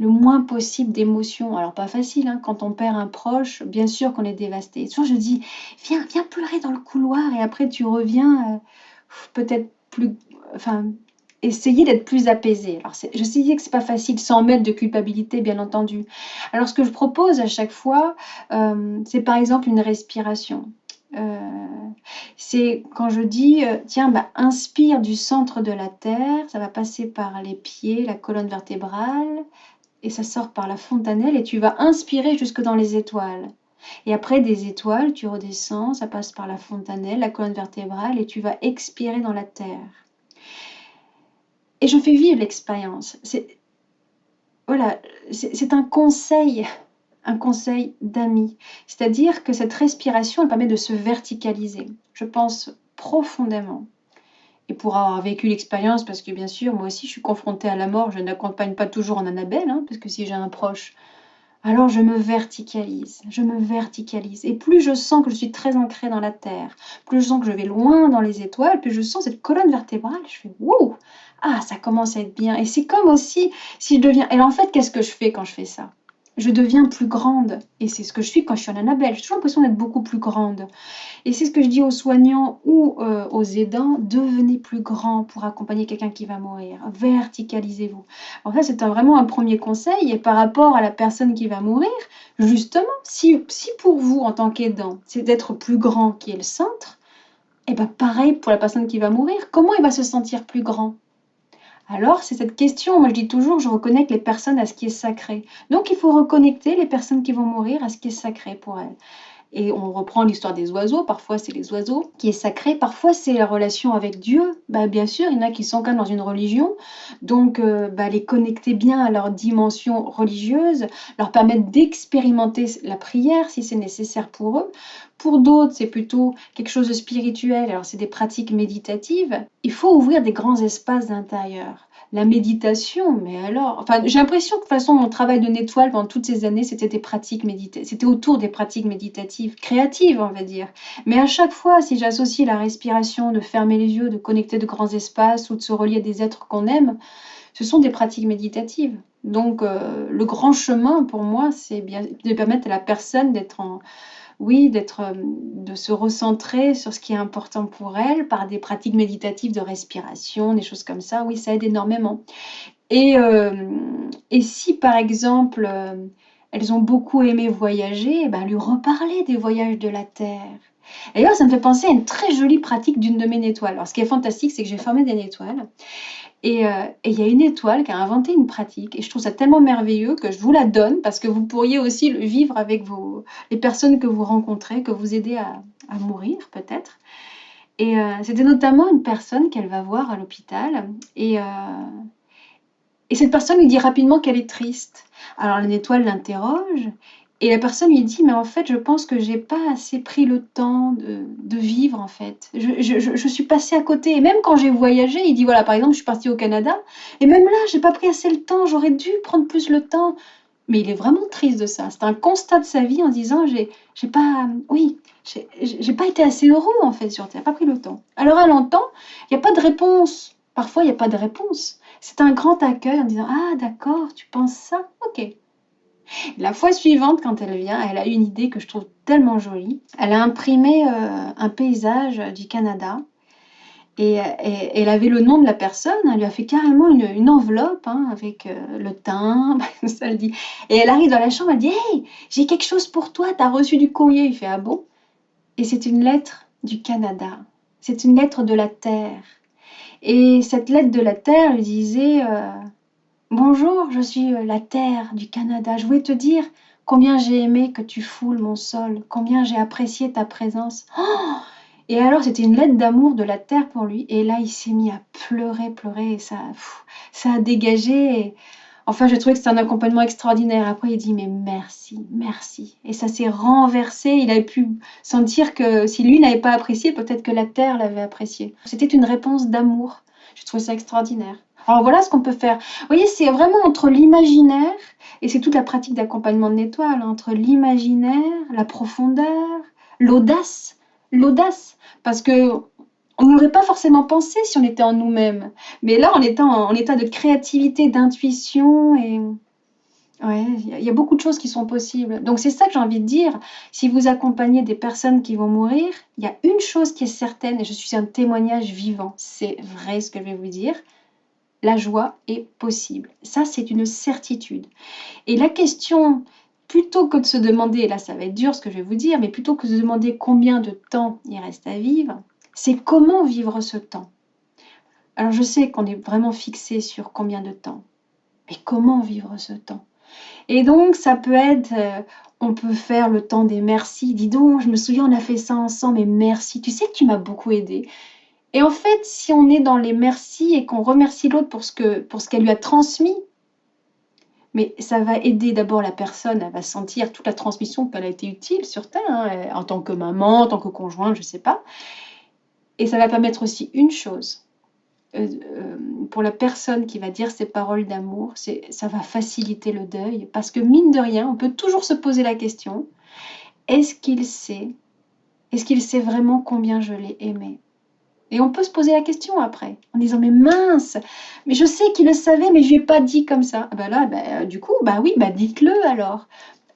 moins possible d'émotions. Alors, pas facile, hein, quand on perd un proche, bien sûr qu'on est dévasté. Toujours, je dis, viens pleurer dans le couloir, et après, tu reviens, peut-être plus, enfin, essayer d'être plus apaisé. Alors, je sais que c'est pas facile, sans mettre de culpabilité, bien entendu. Alors, ce que je propose à chaque fois, c'est par exemple une respiration. Euh, c'est quand je dis, tiens, bah, inspire du centre de la terre, ça va passer par les pieds, la colonne vertébrale, et ça sort par la fontanelle, et tu vas inspirer jusque dans les étoiles. Et après des étoiles, tu redescends, ça passe par la fontanelle, la colonne vertébrale, et tu vas expirer dans la terre. Et je fais vivre l'expérience. Voilà, c'est un conseil d'amis. C'est-à-dire que cette respiration, elle permet de se verticaliser. Je pense profondément. Et pour avoir vécu l'expérience, parce que bien sûr, moi aussi, je suis confrontée à la mort, je n'accompagne pas toujours en Annabelle, hein, parce que si j'ai un proche, alors je me verticalise, je me verticalise. Et plus je sens que je suis très ancrée dans la terre, plus je sens que je vais loin dans les étoiles, plus je sens cette colonne vertébrale, je fais wow, ah, ça commence à être bien. Et c'est comme aussi si je deviens. Et en fait, qu'est-ce que je fais quand je fais ça? Je deviens plus grande. Et c'est ce que je suis quand je suis en Annabelle. J'ai toujours l'impression d'être beaucoup plus grande. Et c'est ce que je dis aux soignants ou aux aidants, devenez plus grand pour accompagner quelqu'un qui va mourir. Verticalisez-vous. En fait, c'est vraiment un premier conseil. Et par rapport à la personne qui va mourir, justement, si pour vous, en tant qu'aidant, c'est d'être plus grand qui est le centre, et bien pareil pour la personne qui va mourir, comment il va se sentir plus grand? Alors, c'est cette question, moi je dis toujours, je reconnecte les personnes à ce qui est sacré. Donc, il faut reconnecter les personnes qui vont mourir à ce qui est sacré pour elles. Et on reprend l'histoire des oiseaux, parfois c'est les oiseaux qui est sacré, parfois c'est la relation avec Dieu. Bah, bien sûr, il y en a qui sont quand même dans une religion, donc bah, les connecter bien à leur dimension religieuse, leur permettre d'expérimenter la prière si c'est nécessaire pour eux. Pour d'autres, c'est plutôt quelque chose de spirituel, alors c'est des pratiques méditatives. Il faut ouvrir des grands espaces d'intérieur. La méditation, mais alors, enfin, j'ai l'impression que de toute façon, mon travail de nettoile pendant toutes ces années, c'était des pratiques méditatives, c'était autour des pratiques méditatives, créatives, on va dire. Mais à chaque fois, si j'associe la respiration, de fermer les yeux, de connecter de grands espaces ou de se relier à des êtres qu'on aime, ce sont des pratiques méditatives. Donc, le grand chemin pour moi, c'est bien de permettre à la personne d'être en, oui, de se recentrer sur ce qui est important pour elle par des pratiques méditatives de respiration, des choses comme ça. Oui, ça aide énormément. Et, et si par exemple, elles ont beaucoup aimé voyager, et ben, lui reparler des voyages de la Terre. Et là, ça me fait penser à une très jolie pratique d'une de mes étoiles. Alors, ce qui est fantastique, c'est que j'ai formé des étoiles. Et il y a une étoile qui a inventé une pratique. Et je trouve ça tellement merveilleux que je vous la donne parce que vous pourriez aussi le vivre avec les personnes que vous rencontrez, que vous aidez à mourir peut-être. Et c'était notamment une personne qu'elle va voir à l'hôpital. Et cette personne lui dit rapidement qu'elle est triste. Alors l'étoile l'interroge et la personne lui dit mais en fait je pense que j'ai pas assez pris le temps de vivre en fait. Je suis passée à côté et même quand j'ai voyagé, il dit voilà par exemple je suis partie au Canada et même là j'ai pas pris assez le temps, j'aurais dû prendre plus le temps. Mais il est vraiment triste de ça. C'est un constat de sa vie en disant j'ai pas oui j'ai pas été assez heureux en fait sur Terre, pas pris le temps. Alors elle entend, il n'y a pas de réponse. Parfois il n'y a pas de réponse. C'est un grand accueil en disant ah d'accord tu penses ça ok. La fois suivante quand elle vient elle a une idée que je trouve tellement jolie. Elle a imprimé un paysage du Canada et elle avait le nom de la personne. Elle lui a fait carrément une enveloppe hein, avec le timbre ça le dit. Et elle arrive dans la chambre elle dit hey j'ai quelque chose pour toi t'as reçu du courrier. Il fait ah bon. Et c'est une lettre du Canada. C'est une lettre de la Terre. Et cette lettre de la Terre lui disait bonjour, je suis la Terre du Canada. Je voulais te dire combien j'ai aimé que tu foules mon sol, combien j'ai apprécié ta présence. Oh et alors, c'était une lettre d'amour de la Terre pour lui. Et là, il s'est mis à pleurer, pleurer. Et ça a dégagé. Et enfin, j'ai trouvé que c'était un accompagnement extraordinaire. Après, il dit, mais merci, merci. Et ça s'est renversé. Il avait pu sentir que si lui n'avait pas apprécié, peut-être que la Terre l'avait apprécié. C'était une réponse d'amour. J'ai trouvé ça extraordinaire. Alors voilà ce qu'on peut faire. Vous voyez, c'est vraiment entre l'imaginaire, et c'est toute la pratique d'accompagnement de l'étoile, entre l'imaginaire, la profondeur, l'audace. L'audace. Parce que on n'aurait pas forcément pensé si on était en nous-mêmes. Mais là, on est en état de créativité, d'intuition, et ouais, il y a beaucoup de choses qui sont possibles. Donc c'est ça que j'ai envie de dire. Si vous accompagnez des personnes qui vont mourir, il y a une chose qui est certaine, et je suis un témoignage vivant. C'est vrai ce que je vais vous dire. La joie est possible. Ça, c'est une certitude. Et la question, plutôt que de se demander, et là ça va être dur ce que je vais vous dire, mais plutôt que de se demander combien de temps il reste à vivre, c'est comment vivre ce temps. Alors je sais qu'on est vraiment fixé sur combien de temps, mais comment vivre ce temps. Et donc ça peut être, on peut faire le temps des merci. Dis donc, je me souviens, on a fait ça ensemble, mais merci. Tu sais que tu m'as beaucoup aidé. Et en fait, si on est dans les merci et qu'on remercie l'autre pour ce qu'elle lui a transmis, mais ça va aider d'abord la personne, elle va sentir toute la transmission qu'elle a été utile sur Terre, hein, en tant que maman, en tant que conjointe, je ne sais pas. Et ça va permettre aussi une chose, pour la personne qui va dire ces paroles d'amour, ça va faciliter le deuil, parce que mine de rien, on peut toujours se poser la question, est-ce qu'il sait vraiment combien je l'ai aimé ? Et on peut se poser la question après, en disant mais mince, mais je sais qu'il le savait, mais je lui ai pas dit comme ça. Ah ben là, du coup, bah oui, bah dites-le alors,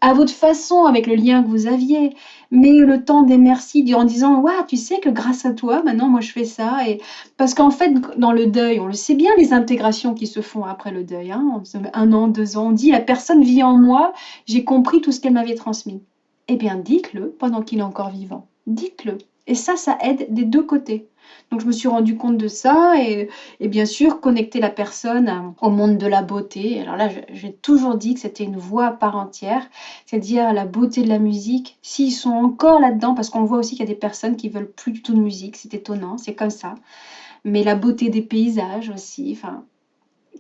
à votre façon, avec le lien que vous aviez. Mais le temps des merci, en disant ouais, tu sais que grâce à toi, maintenant moi je fais ça. Et parce qu'en fait, dans le deuil, on le sait bien, les intégrations qui se font après le deuil, hein, 1 an, 2 ans, on dit la personne vit en moi, j'ai compris tout ce qu'elle m'avait transmis. Eh bien, dites-le pendant qu'il est encore vivant. Dites-le. Et ça aide des deux côtés. Donc je me suis rendu compte de ça et bien sûr connecter la personne au monde de la beauté. Alors là, j'ai toujours dit que c'était une voie à part entière, c'est-à-dire la beauté de la musique. S'ils sont encore là-dedans, parce qu'on voit aussi qu'il y a des personnes qui veulent plus du tout de musique, c'est étonnant, c'est comme ça. Mais la beauté des paysages aussi, enfin,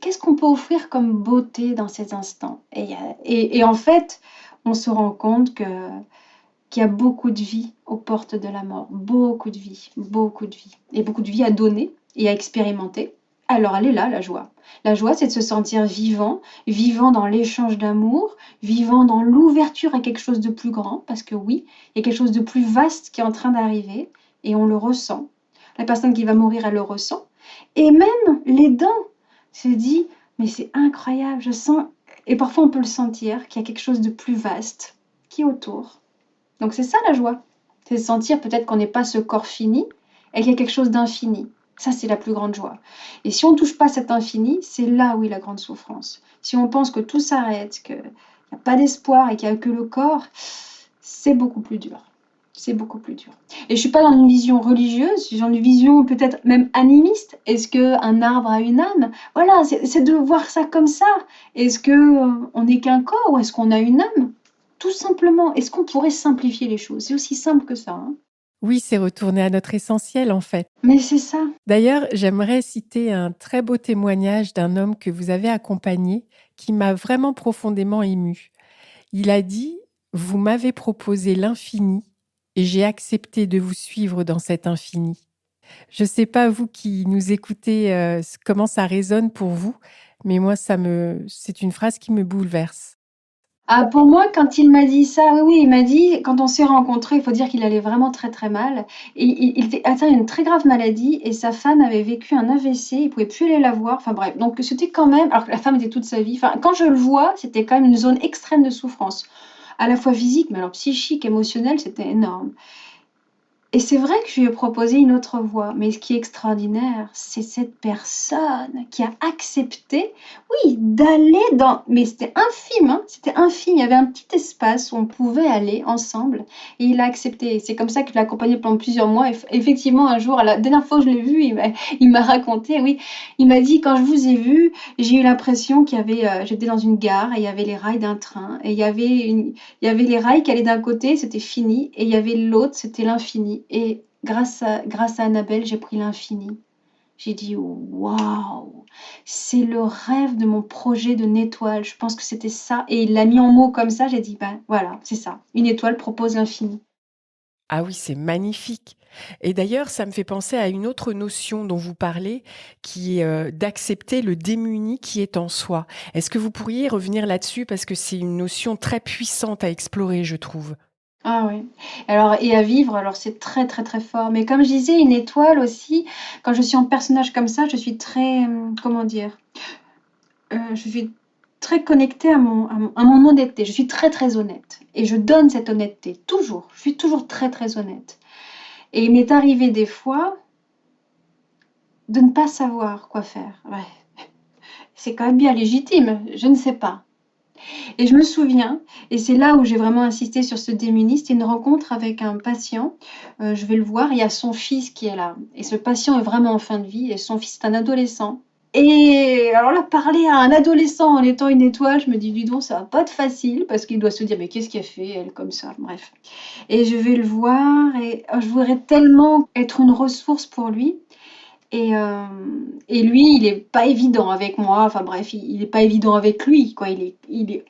qu'est-ce qu'on peut offrir comme beauté dans ces instants et en fait, on se rend compte qu'il y a beaucoup de vie aux portes de la mort, beaucoup de vie, et beaucoup de vie à donner et à expérimenter. Alors elle est là, la joie. La joie, c'est de se sentir vivant, vivant dans l'échange d'amour, vivant dans l'ouverture à quelque chose de plus grand, parce que oui, il y a quelque chose de plus vaste qui est en train d'arriver, et on le ressent. La personne qui va mourir, elle le ressent. Et même les dents se dit, mais c'est incroyable, je sens, et parfois on peut le sentir, qu'il y a quelque chose de plus vaste qui est autour. Donc c'est ça la joie, c'est de sentir peut-être qu'on n'est pas ce corps fini et qu'il y a quelque chose d'infini. Ça, c'est la plus grande joie. Et si on ne touche pas cet infini, c'est là où est la grande souffrance. Si on pense que tout s'arrête, il n'y a pas d'espoir et qu'il n'y a que le corps, c'est beaucoup plus dur. C'est beaucoup plus dur. Et je ne suis pas dans une vision religieuse, je suis dans une vision peut-être même animiste. Est-ce qu'un arbre a une âme? Voilà, c'est de voir ça comme ça. Est-ce qu'on n'est qu'un corps ou est-ce qu'on a une âme? Tout simplement. Est-ce qu'on pourrait simplifier les choses? C'est aussi simple que ça. Hein. Oui, c'est retourner à notre essentiel en fait. Mais c'est ça. D'ailleurs, j'aimerais citer un très beau témoignage d'un homme que vous avez accompagné qui m'a vraiment profondément émue. Il a dit : « Vous m'avez proposé l'infini et j'ai accepté de vous suivre dans cet infini. » Je ne sais pas, vous qui nous écoutez, comment ça résonne pour vous, mais moi, c'est une phrase qui me bouleverse. Ah, pour moi, quand il m'a dit ça, oui, oui, il m'a dit, quand on s'est rencontrés, il faut dire qu'il allait vraiment très très mal. Et il était atteint d'une très grave maladie et sa femme avait vécu un AVC, il pouvait plus aller la voir. Enfin bref, donc c'était quand même, alors que la femme était toute sa vie. Enfin, quand je le vois, c'était quand même une zone extrême de souffrance, à la fois physique, mais alors psychique, émotionnelle, c'était énorme. Et c'est vrai que je lui ai proposé une autre voie, mais ce qui est extraordinaire, c'est cette personne qui a accepté, oui, d'aller dans... Mais c'était infime, hein, c'était infime. Il y avait un petit espace où on pouvait aller ensemble et il a accepté. C'est comme ça que je l'ai accompagné pendant plusieurs mois. Et effectivement, un jour, la dernière fois que je l'ai vu, il m'a raconté, oui, il m'a dit, quand je vous ai vu, j'ai eu l'impression qu'il y avait... j'étais dans une gare et il y avait les rails d'un train et il y avait les rails qui allaient d'un côté, c'était fini, et il y avait l'autre, c'était l'infini. Et grâce à Annabelle, j'ai pris l'infini. J'ai dit waouh, c'est le rêve de mon projet d'une étoile. Je pense que c'était ça. Et il l'a mis en mots comme ça. J'ai dit ben voilà, c'est ça. Une étoile propose l'infini. Ah oui, c'est magnifique. Et d'ailleurs, ça me fait penser à une autre notion dont vous parlez, qui est d'accepter le démuni qui est en soi. Est-ce que vous pourriez revenir là-dessus parce que c'est une notion très puissante à explorer, je trouve. Ah oui. Alors, et à vivre, alors c'est très très très fort. Mais comme je disais, une étoile aussi, quand je suis en personnage comme ça, je suis très, comment dire, je suis très connectée à mon honnêteté. Je suis très très honnête. Et je donne cette honnêteté, toujours. Je suis toujours très très honnête. Et il m'est arrivé des fois de ne pas savoir quoi faire. Ouais. C'est quand même bien légitime, je ne sais pas. Et je me souviens, et c'est là où j'ai vraiment insisté sur ce démuni, c'était une rencontre avec un patient. Je vais le voir, il y a son fils qui est là. Et ce patient est vraiment en fin de vie, et son fils est un adolescent. Et alors là, parler à un adolescent en étant une étoile, je me dis, dis donc, ça va pas être facile, parce qu'il doit se dire, mais qu'est-ce qu'elle fait, elle, comme ça, bref. Et je vais le voir, et je voudrais tellement être une ressource pour lui. Et, euh, et lui, il est pas évident avec moi. Enfin bref, il est pas évident avec lui, quoi.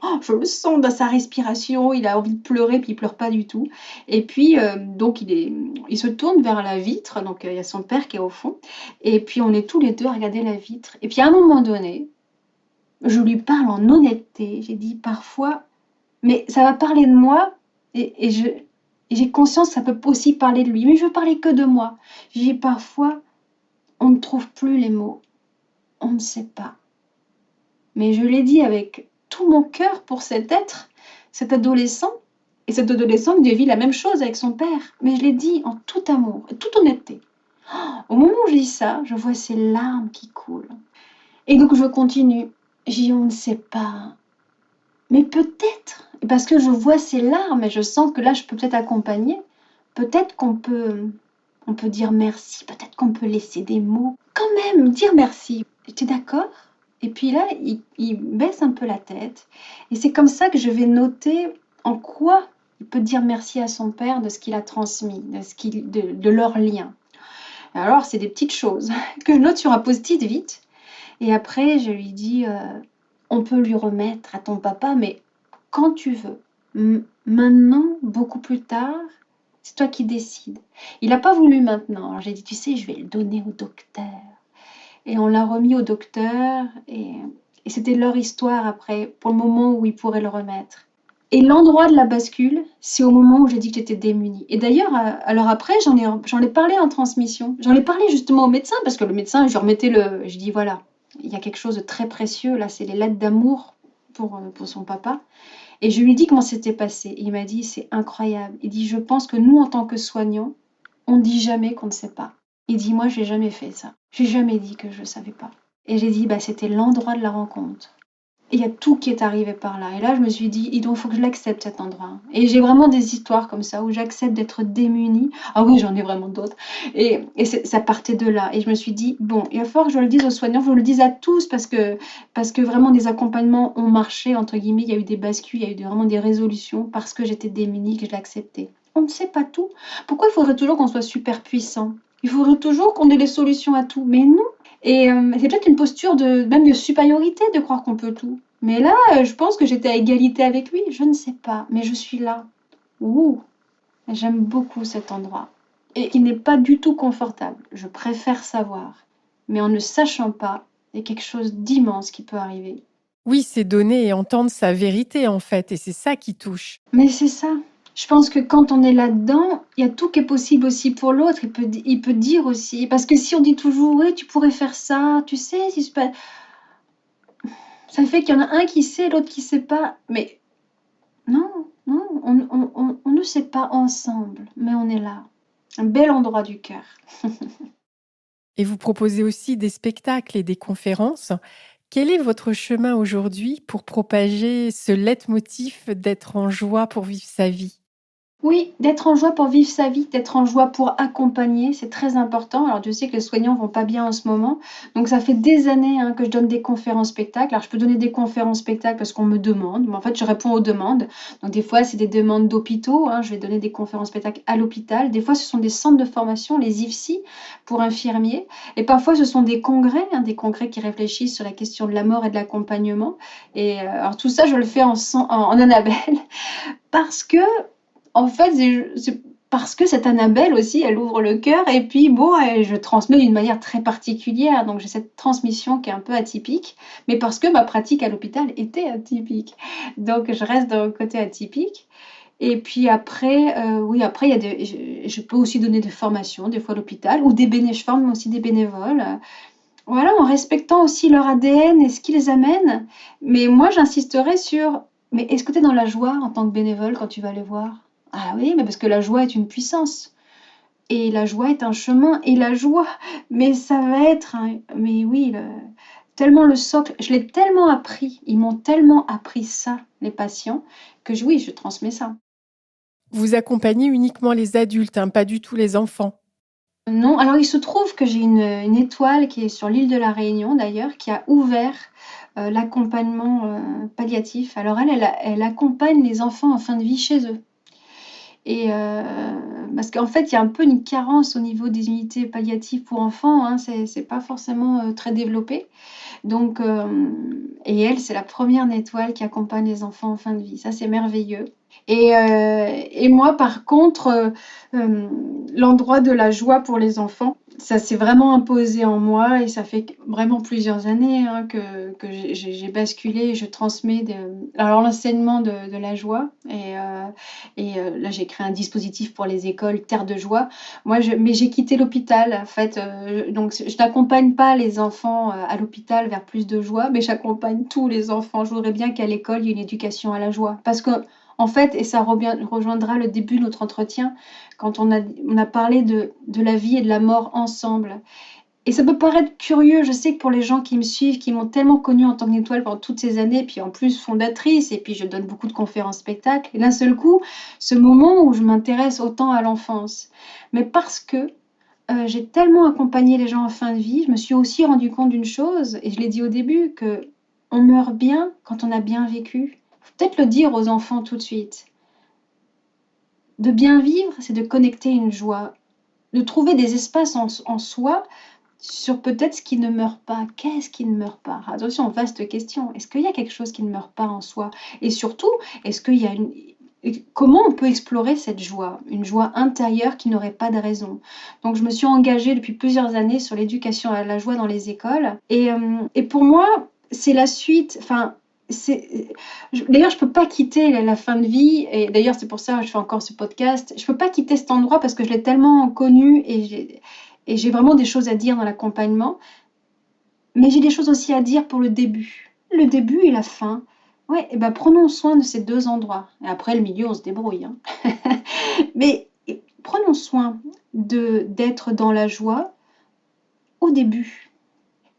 Oh, je le sens dans sa respiration. Il a envie de pleurer, puis il pleure pas du tout. Et puis donc il se tourne vers la vitre. Donc il y a son père qui est au fond. Et puis on est tous les deux à regarder la vitre. Et puis à un moment donné, je lui parle en honnêteté. J'ai dit parfois, mais ça va parler de moi. Et j'ai conscience que ça peut aussi parler de lui. Mais je veux parler que de moi. J'ai dit parfois. On ne trouve plus les mots, on ne sait pas. Mais je l'ai dit avec tout mon cœur pour cet être, cet adolescent, et cet adolescent vit la même chose avec son père. Mais je l'ai dit en tout amour, et toute honnêteté. Au moment où je dis ça, je vois ces larmes qui coulent. Et donc je continue. J'ai dit, on ne sait pas. Mais peut-être, parce que je vois ces larmes et je sens que là, je peux peut-être accompagner. Peut-être on peut dire merci, peut-être qu'on peut laisser des mots. Quand même, dire merci. Tu es d'accord? Et puis là, il baisse un peu la tête. Et c'est comme ça que je vais noter en quoi il peut dire merci à son père de ce qu'il a transmis, de leur lien. Alors, c'est des petites choses que je note sur un post-it vite. Et après, je lui dis, on peut lui remettre à ton papa, mais quand tu veux. Maintenant, beaucoup plus tard, c'est toi qui décides. Il n'a pas voulu maintenant. Alors j'ai dit, tu sais, je vais le donner au docteur. Et on l'a remis au docteur et c'était leur histoire après, pour le moment où ils pourraient le remettre. Et l'endroit de la bascule, c'est au moment où j'ai dit que j'étais démunie. Et d'ailleurs, alors après, j'en ai parlé en transmission. J'en ai parlé justement au médecin, parce que le médecin, je dis voilà, il y a quelque chose de très précieux, là, c'est les lettres d'amour pour son papa. Et je lui ai dit comment c'était passé. Et il m'a dit, c'est incroyable. Il dit, je pense que nous, en tant que soignants, on ne dit jamais qu'on ne sait pas. Il dit, moi, je n'ai jamais fait ça. J'ai jamais dit que je ne savais pas. Et j'ai dit, bah, c'était l'endroit de la rencontre. Et il y a tout qui est arrivé par là. Et là, je me suis dit: «Il faut que je l'accepte cet endroit». Et j'ai vraiment des histoires comme ça où j'accepte d'être démunie. Ah oui, j'en ai vraiment d'autres. Et ça partait de là. Et je me suis dit: «Bon, il va falloir que je le dise aux soignants, que je le dise à tous parce que vraiment des accompagnements ont marché» entre guillemets. Il y a eu des bascules, il y a eu vraiment des résolutions parce que j'étais démunie, que je l'acceptais. On ne sait pas tout. Pourquoi il faudrait toujours qu'on soit super puissant? Il faudrait toujours qu'on ait les solutions à tout. Mais non! Et c'est peut-être une posture même de supériorité de croire qu'on peut tout. Mais là, je pense que j'étais à égalité avec lui, je ne sais pas, mais je suis là. Ouh! J'aime beaucoup cet endroit et il n'est pas du tout confortable. Je préfère savoir. Mais en ne sachant pas, il y a quelque chose d'immense qui peut arriver. Oui, c'est donner et entendre sa vérité en fait, et c'est ça qui touche. Mais c'est ça. Je pense que quand on est là-dedans, il y a tout qui est possible aussi pour l'autre. Il peut dire aussi. Parce que si on dit toujours, oui, tu pourrais faire ça, tu sais, si c'est pas. Ça fait qu'il y en a un qui sait, l'autre qui sait pas. Mais non, non, on ne sait pas ensemble, mais on est là. Un bel endroit du cœur. Et vous proposez aussi des spectacles et des conférences. Quel est votre chemin aujourd'hui pour propager ce leitmotiv d'être en joie pour vivre sa vie? Oui, d'être en joie pour vivre sa vie, d'être en joie pour accompagner, c'est très important. Alors, Dieu sait que les soignants vont pas bien en ce moment. Donc, ça fait des années que je donne des conférences spectacles. Alors, je peux donner des conférences spectacles parce qu'on me demande, mais en fait, je réponds aux demandes. Donc, des fois, c'est des demandes d'hôpitaux. Je vais donner des conférences spectacles à l'hôpital. Des fois, ce sont des centres de formation, les IFSI, pour infirmiers. Et parfois, ce sont des congrès qui réfléchissent sur la question de la mort et de l'accompagnement. Et alors, tout ça, je le fais en Annabelle parce que en fait, c'est parce que cette Annabelle aussi, elle ouvre le cœur et puis bon, je transmets d'une manière très particulière. Donc j'ai cette transmission qui est un peu atypique, mais parce que ma pratique à l'hôpital était atypique. Donc je reste dans le côté atypique. Et puis après, oui, après il y a je peux aussi donner des formations, des fois à l'hôpital, ou je forme aussi des bénévoles. Voilà, en respectant aussi leur ADN et ce qu'ils amènent. Mais moi, j'insisterai sur, mais est-ce que tu es dans la joie en tant que bénévole quand tu vas les voir? Ah oui, mais parce que la joie est une puissance. Et la joie est un chemin. Et la joie, mais ça va être, mais oui, tellement le socle. Je l'ai tellement appris. Ils m'ont tellement appris ça, les patients, que oui, je transmets ça. Vous accompagnez uniquement les adultes, hein, pas du tout les enfants. Non, alors il se trouve que j'ai une étoile qui est sur l'île de la Réunion d'ailleurs, qui a ouvert l'accompagnement palliatif. Alors elle accompagne les enfants en fin de vie chez eux. Et parce qu'en fait, il y a un peu une carence au niveau des unités palliatives pour enfants, c'est pas forcément très développé. Donc, et elle, c'est la première étoile qui accompagne les enfants en fin de vie. Ça, c'est merveilleux. Et moi, par contre, l'endroit de la joie pour les enfants, ça s'est vraiment imposé en moi et ça fait vraiment plusieurs années que j'ai basculé et je transmets alors l'enseignement de la joie. Là, j'ai créé un dispositif pour les écoles Terre de joie. Mais j'ai quitté l'hôpital, en fait. Donc, je n'accompagne pas les enfants à l'hôpital vers plus de joie, mais j'accompagne tous les enfants. Je voudrais bien qu'à l'école, il y ait une éducation à la joie. Parce que en fait, et ça rejoindra le début de notre entretien, quand on a parlé de la vie et de la mort ensemble. Et ça peut paraître curieux, je sais que pour les gens qui me suivent, qui m'ont tellement connue en tant qu'étoile pendant toutes ces années, puis en plus fondatrice, et puis je donne beaucoup de conférences spectacles, et d'un seul coup, ce moment où je m'intéresse autant à l'enfance. Mais parce que j'ai tellement accompagné les gens en fin de vie, je me suis aussi rendu compte d'une chose, et je l'ai dit au début, que on meurt bien quand on a bien vécu. Faut peut-être le dire aux enfants tout de suite. De bien vivre, c'est de connecter une joie, de trouver des espaces en soi sur peut-être ce qui ne meurt pas. Qu'est-ce qui ne meurt pas? Attention, vaste question. Est-ce qu'il y a quelque chose qui ne meurt pas en soi? Et surtout, est-ce qu'il y a comment on peut explorer cette joie? Une joie intérieure qui n'aurait pas de raison. Donc, je me suis engagée depuis plusieurs années sur l'éducation à la joie dans les écoles. Et pour moi, c'est la suite. Enfin, d'ailleurs, je peux pas quitter la fin de vie. Et d'ailleurs, c'est pour ça que je fais encore ce podcast. Je peux pas quitter cet endroit parce que je l'ai tellement connu et j'ai vraiment des choses à dire dans l'accompagnement. Mais j'ai des choses aussi à dire pour le début. Le début et la fin. Ouais, et ben prenons soin de ces deux endroits. Et après, le milieu, on se débrouille. Mais prenons soin d'être dans la joie au début.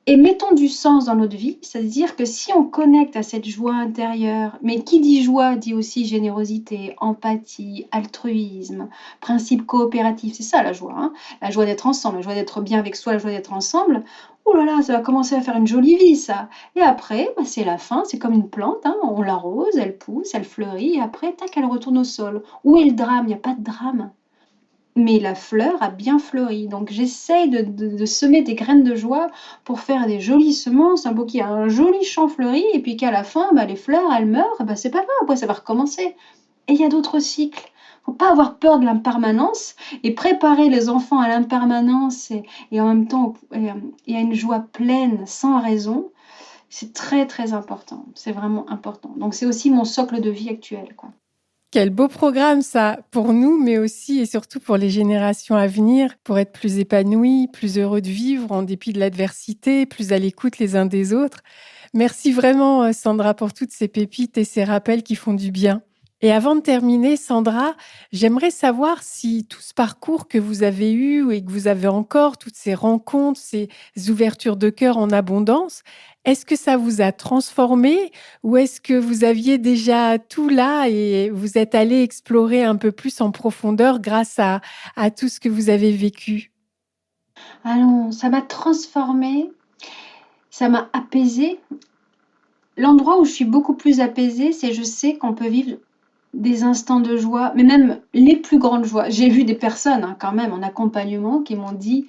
Et mettons du sens dans notre vie, c'est-à-dire que si on connecte à cette joie intérieure, mais qui dit joie dit aussi générosité, empathie, altruisme, principe coopératif, c'est ça la joie, hein. La joie d'être ensemble, la joie d'être bien avec soi, la joie d'être ensemble. Oh là là, ça va commencer à faire une jolie vie ça. Et après, bah, c'est la fin, c'est comme une plante, hein, on l'arrose, elle pousse, elle fleurit, et après, tac, elle retourne au sol. Où est le drame? Il n'y a pas de drame. Mais la fleur a bien fleuri. Donc j'essaye de semer des graines de joie pour faire des jolies semences, un bouquet, un joli champ fleuri, et puis qu'à la fin, bah, les fleurs, elles meurent, bah, c'est pas grave, après ça va recommencer. Et il y a d'autres cycles. Faut pas avoir peur de l'impermanence et préparer les enfants à l'impermanence et en même temps et à une joie pleine, sans raison, c'est très très important. C'est vraiment important. Donc c'est aussi mon socle de vie actuel, quoi. Quel beau programme ça, pour nous, mais aussi et surtout pour les générations à venir, pour être plus épanouis, plus heureux de vivre en dépit de l'adversité, plus à l'écoute les uns des autres. Merci vraiment, Sandra, pour toutes ces pépites et ces rappels qui font du bien. Et avant de terminer, Sandra, j'aimerais savoir si tout ce parcours que vous avez eu et que vous avez encore, toutes ces rencontres, ces ouvertures de cœur en abondance, est-ce que ça vous a transformé ou est-ce que vous aviez déjà tout là et vous êtes allé explorer un peu plus en profondeur grâce à tout ce que vous avez vécu? Ah non, ça m'a transformée, ça m'a apaisée. L'endroit où je suis beaucoup plus apaisée, c'est je sais qu'on peut vivre des instants de joie, mais même les plus grandes joies. J'ai vu des personnes, hein, quand même, en accompagnement qui m'ont dit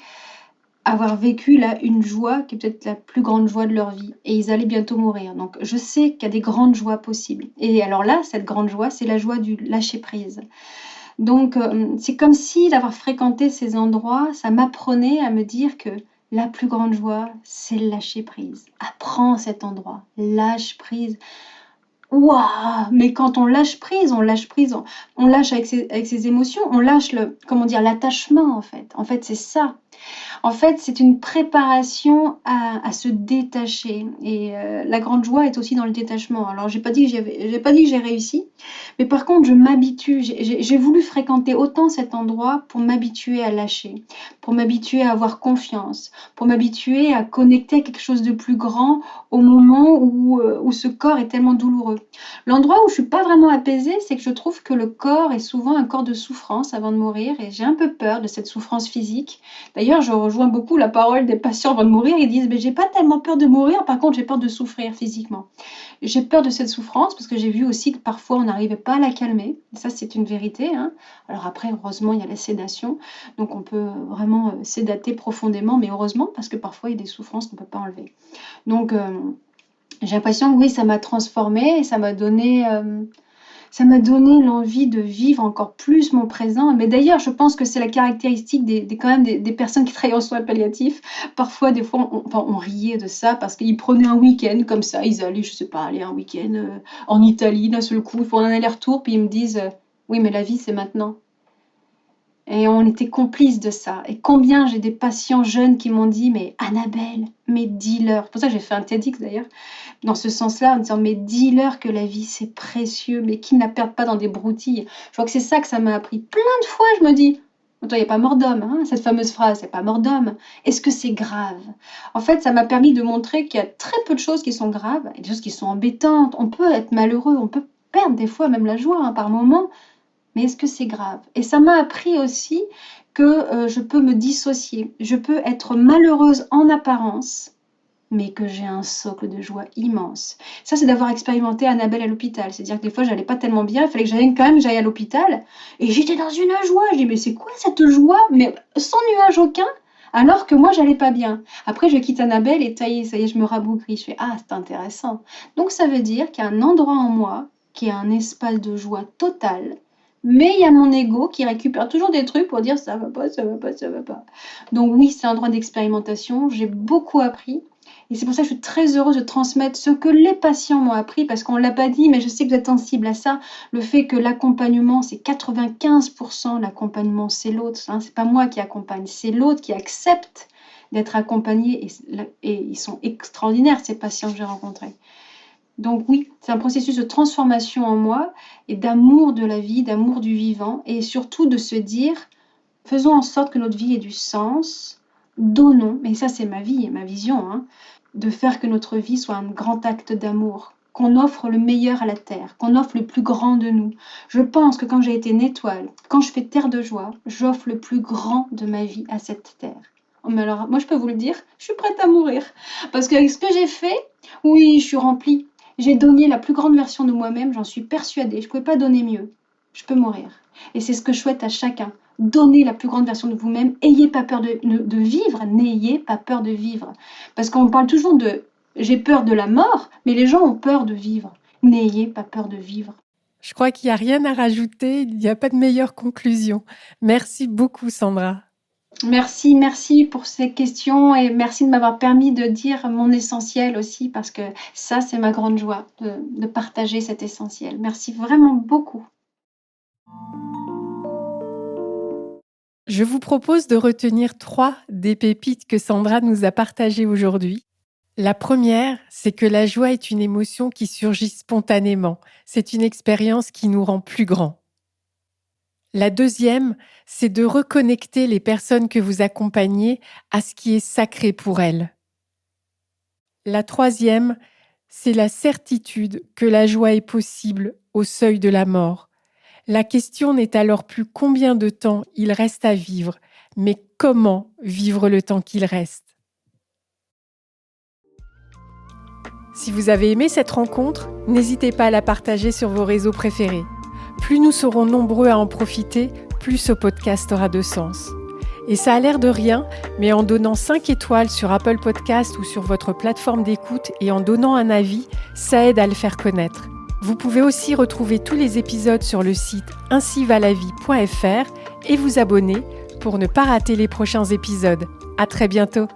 avoir vécu là une joie qui est peut-être la plus grande joie de leur vie et ils allaient bientôt mourir. Donc je sais qu'il y a des grandes joies possibles. Et alors là, cette grande joie, c'est la joie du lâcher prise. Donc c'est comme si d'avoir fréquenté ces endroits, ça m'apprenait à me dire que la plus grande joie, c'est le lâcher prise. Apprends cet endroit, lâche prise. Waouh! Mais quand on lâche prise, on lâche avec ses émotions, on lâche le, comment dire, l'attachement en fait. En fait, c'est ça. En fait, c'est une préparation à se détacher et la grande joie est aussi dans le détachement. Alors j'ai pas dit que j'ai réussi, mais par contre je m'habitue. J'ai voulu fréquenter autant cet endroit pour m'habituer à lâcher, pour m'habituer à avoir confiance, pour m'habituer à connecter à quelque chose de plus grand au moment où ce corps est tellement douloureux. L'endroit où je suis pas vraiment apaisée, c'est que je trouve que le corps est souvent un corps de souffrance avant de mourir et j'ai un peu peur de cette souffrance physique. D'ailleurs, je rejoins beaucoup la parole des patients avant de mourir. Ils disent, mais j'ai pas tellement peur de mourir, par contre, j'ai peur de souffrir physiquement. J'ai peur de cette souffrance parce que j'ai vu aussi que parfois on n'arrivait pas à la calmer. Ça, c'est une vérité, hein. Alors après, heureusement, il y a la sédation. Donc on peut vraiment sédater profondément, mais heureusement parce que parfois il y a des souffrances qu'on ne peut pas enlever. Donc j'ai l'impression que oui, ça m'a transformée et ça m'a donné l'envie de vivre encore plus mon présent. Mais d'ailleurs, je pense que c'est la caractéristique quand même des personnes qui travaillent en soins palliatifs. Parfois, des fois, on riait de ça parce qu'ils prenaient un week-end comme ça. Ils allaient, je sais pas, aller un week-end en Italie d'un seul coup. Ils font un aller-retour, puis ils me disent oui, mais la vie, c'est maintenant. Et on était complices de ça. Et combien j'ai des patients jeunes qui m'ont dit, mais Annabelle, mais dis-leur. C'est pour ça que j'ai fait un TEDx d'ailleurs, dans ce sens-là, en disant, mais dis-leur que la vie c'est précieux, mais qu'ils ne la perdent pas dans des broutilles. Je vois que c'est ça que ça m'a appris. Plein de fois, je me dis, toi, il n'y a pas mort d'homme, hein, cette fameuse phrase, c'est pas mort d'homme. Est-ce que c'est grave? En fait, ça m'a permis de montrer qu'il y a très peu de choses qui sont graves, et des choses qui sont embêtantes. On peut être malheureux, on peut perdre des fois même la joie, hein, par moments. Mais est-ce que c'est grave? Et ça m'a appris aussi que je peux me dissocier. Je peux être malheureuse en apparence, mais que j'ai un socle de joie immense. Ça, c'est d'avoir expérimenté Annabelle à l'hôpital. C'est-à-dire que des fois, j'allais pas tellement bien, il fallait que j'aille à l'hôpital. Et j'étais dans une joie. Je dis, mais c'est quoi cette joie? Mais sans nuage aucun, alors que moi, j'allais pas bien. Après, je quitte Annabelle et ça y est, je me rabougris. Je fais, ah, c'est intéressant. Donc, ça veut dire qu'il y a un endroit en moi qui est un espace de joie totale. Mais il y a mon ego qui récupère toujours des trucs pour dire ça va pas, ça va pas, ça va pas. Donc oui, c'est un endroit d'expérimentation. J'ai beaucoup appris. Et c'est pour ça que je suis très heureuse de transmettre ce que les patients m'ont appris, parce qu'on ne l'a pas dit, mais je sais que vous êtes sensible à ça, le fait que l'accompagnement, c'est 95%, l'accompagnement, c'est l'autre. Hein, c'est pas moi qui accompagne, c'est l'autre qui accepte d'être accompagné. Et ils sont extraordinaires, ces patients que j'ai rencontrés. Donc oui, c'est un processus de transformation en moi et d'amour de la vie, d'amour du vivant et surtout de se dire, faisons en sorte que notre vie ait du sens, Donnons, mais ça c'est ma vie et ma vision, hein, de faire que notre vie soit un grand acte d'amour, qu'on offre le meilleur à la terre, qu'on offre le plus grand de nous. Je pense que quand j'ai été une étoile, quand je fais terre de joie, j'offre le plus grand de ma vie à cette terre. Oh, mais alors, moi je peux vous le dire, je suis prête à mourir. Parce qu'avec ce que j'ai fait, oui, je suis remplie. J'ai donné la plus grande version de moi-même, j'en suis persuadée. Je ne pouvais pas donner mieux. Je peux mourir. Et c'est ce que je souhaite à chacun. Donnez la plus grande version de vous-même. Ayez pas peur de vivre. N'ayez pas peur de vivre. Parce qu'on parle toujours de j'ai peur de la mort, mais les gens ont peur de vivre. N'ayez pas peur de vivre. Je crois qu'il n'y a rien à rajouter, il n'y a pas de meilleure conclusion. Merci beaucoup, Sandra. Merci pour ces questions et merci de m'avoir permis de dire mon essentiel aussi parce que ça, c'est ma grande joie de partager cet essentiel. Merci vraiment beaucoup. Je vous propose de retenir 3 des pépites que Sandra nous a partagées aujourd'hui. La première, c'est que la joie est une émotion qui surgit spontanément. C'est une expérience qui nous rend plus grands. La deuxième, c'est de reconnecter les personnes que vous accompagnez à ce qui est sacré pour elles. La troisième, c'est la certitude que la joie est possible au seuil de la mort. La question n'est alors plus combien de temps il reste à vivre, mais comment vivre le temps qu'il reste. Si vous avez aimé cette rencontre, n'hésitez pas à la partager sur vos réseaux préférés. Plus nous serons nombreux à en profiter, plus ce podcast aura de sens. Et ça a l'air de rien, mais en donnant 5 étoiles sur Apple Podcast ou sur votre plateforme d'écoute et en donnant un avis, ça aide à le faire connaître. Vous pouvez aussi retrouver tous les épisodes sur le site ainsivalavie.fr et vous abonner pour ne pas rater les prochains épisodes. À très bientôt!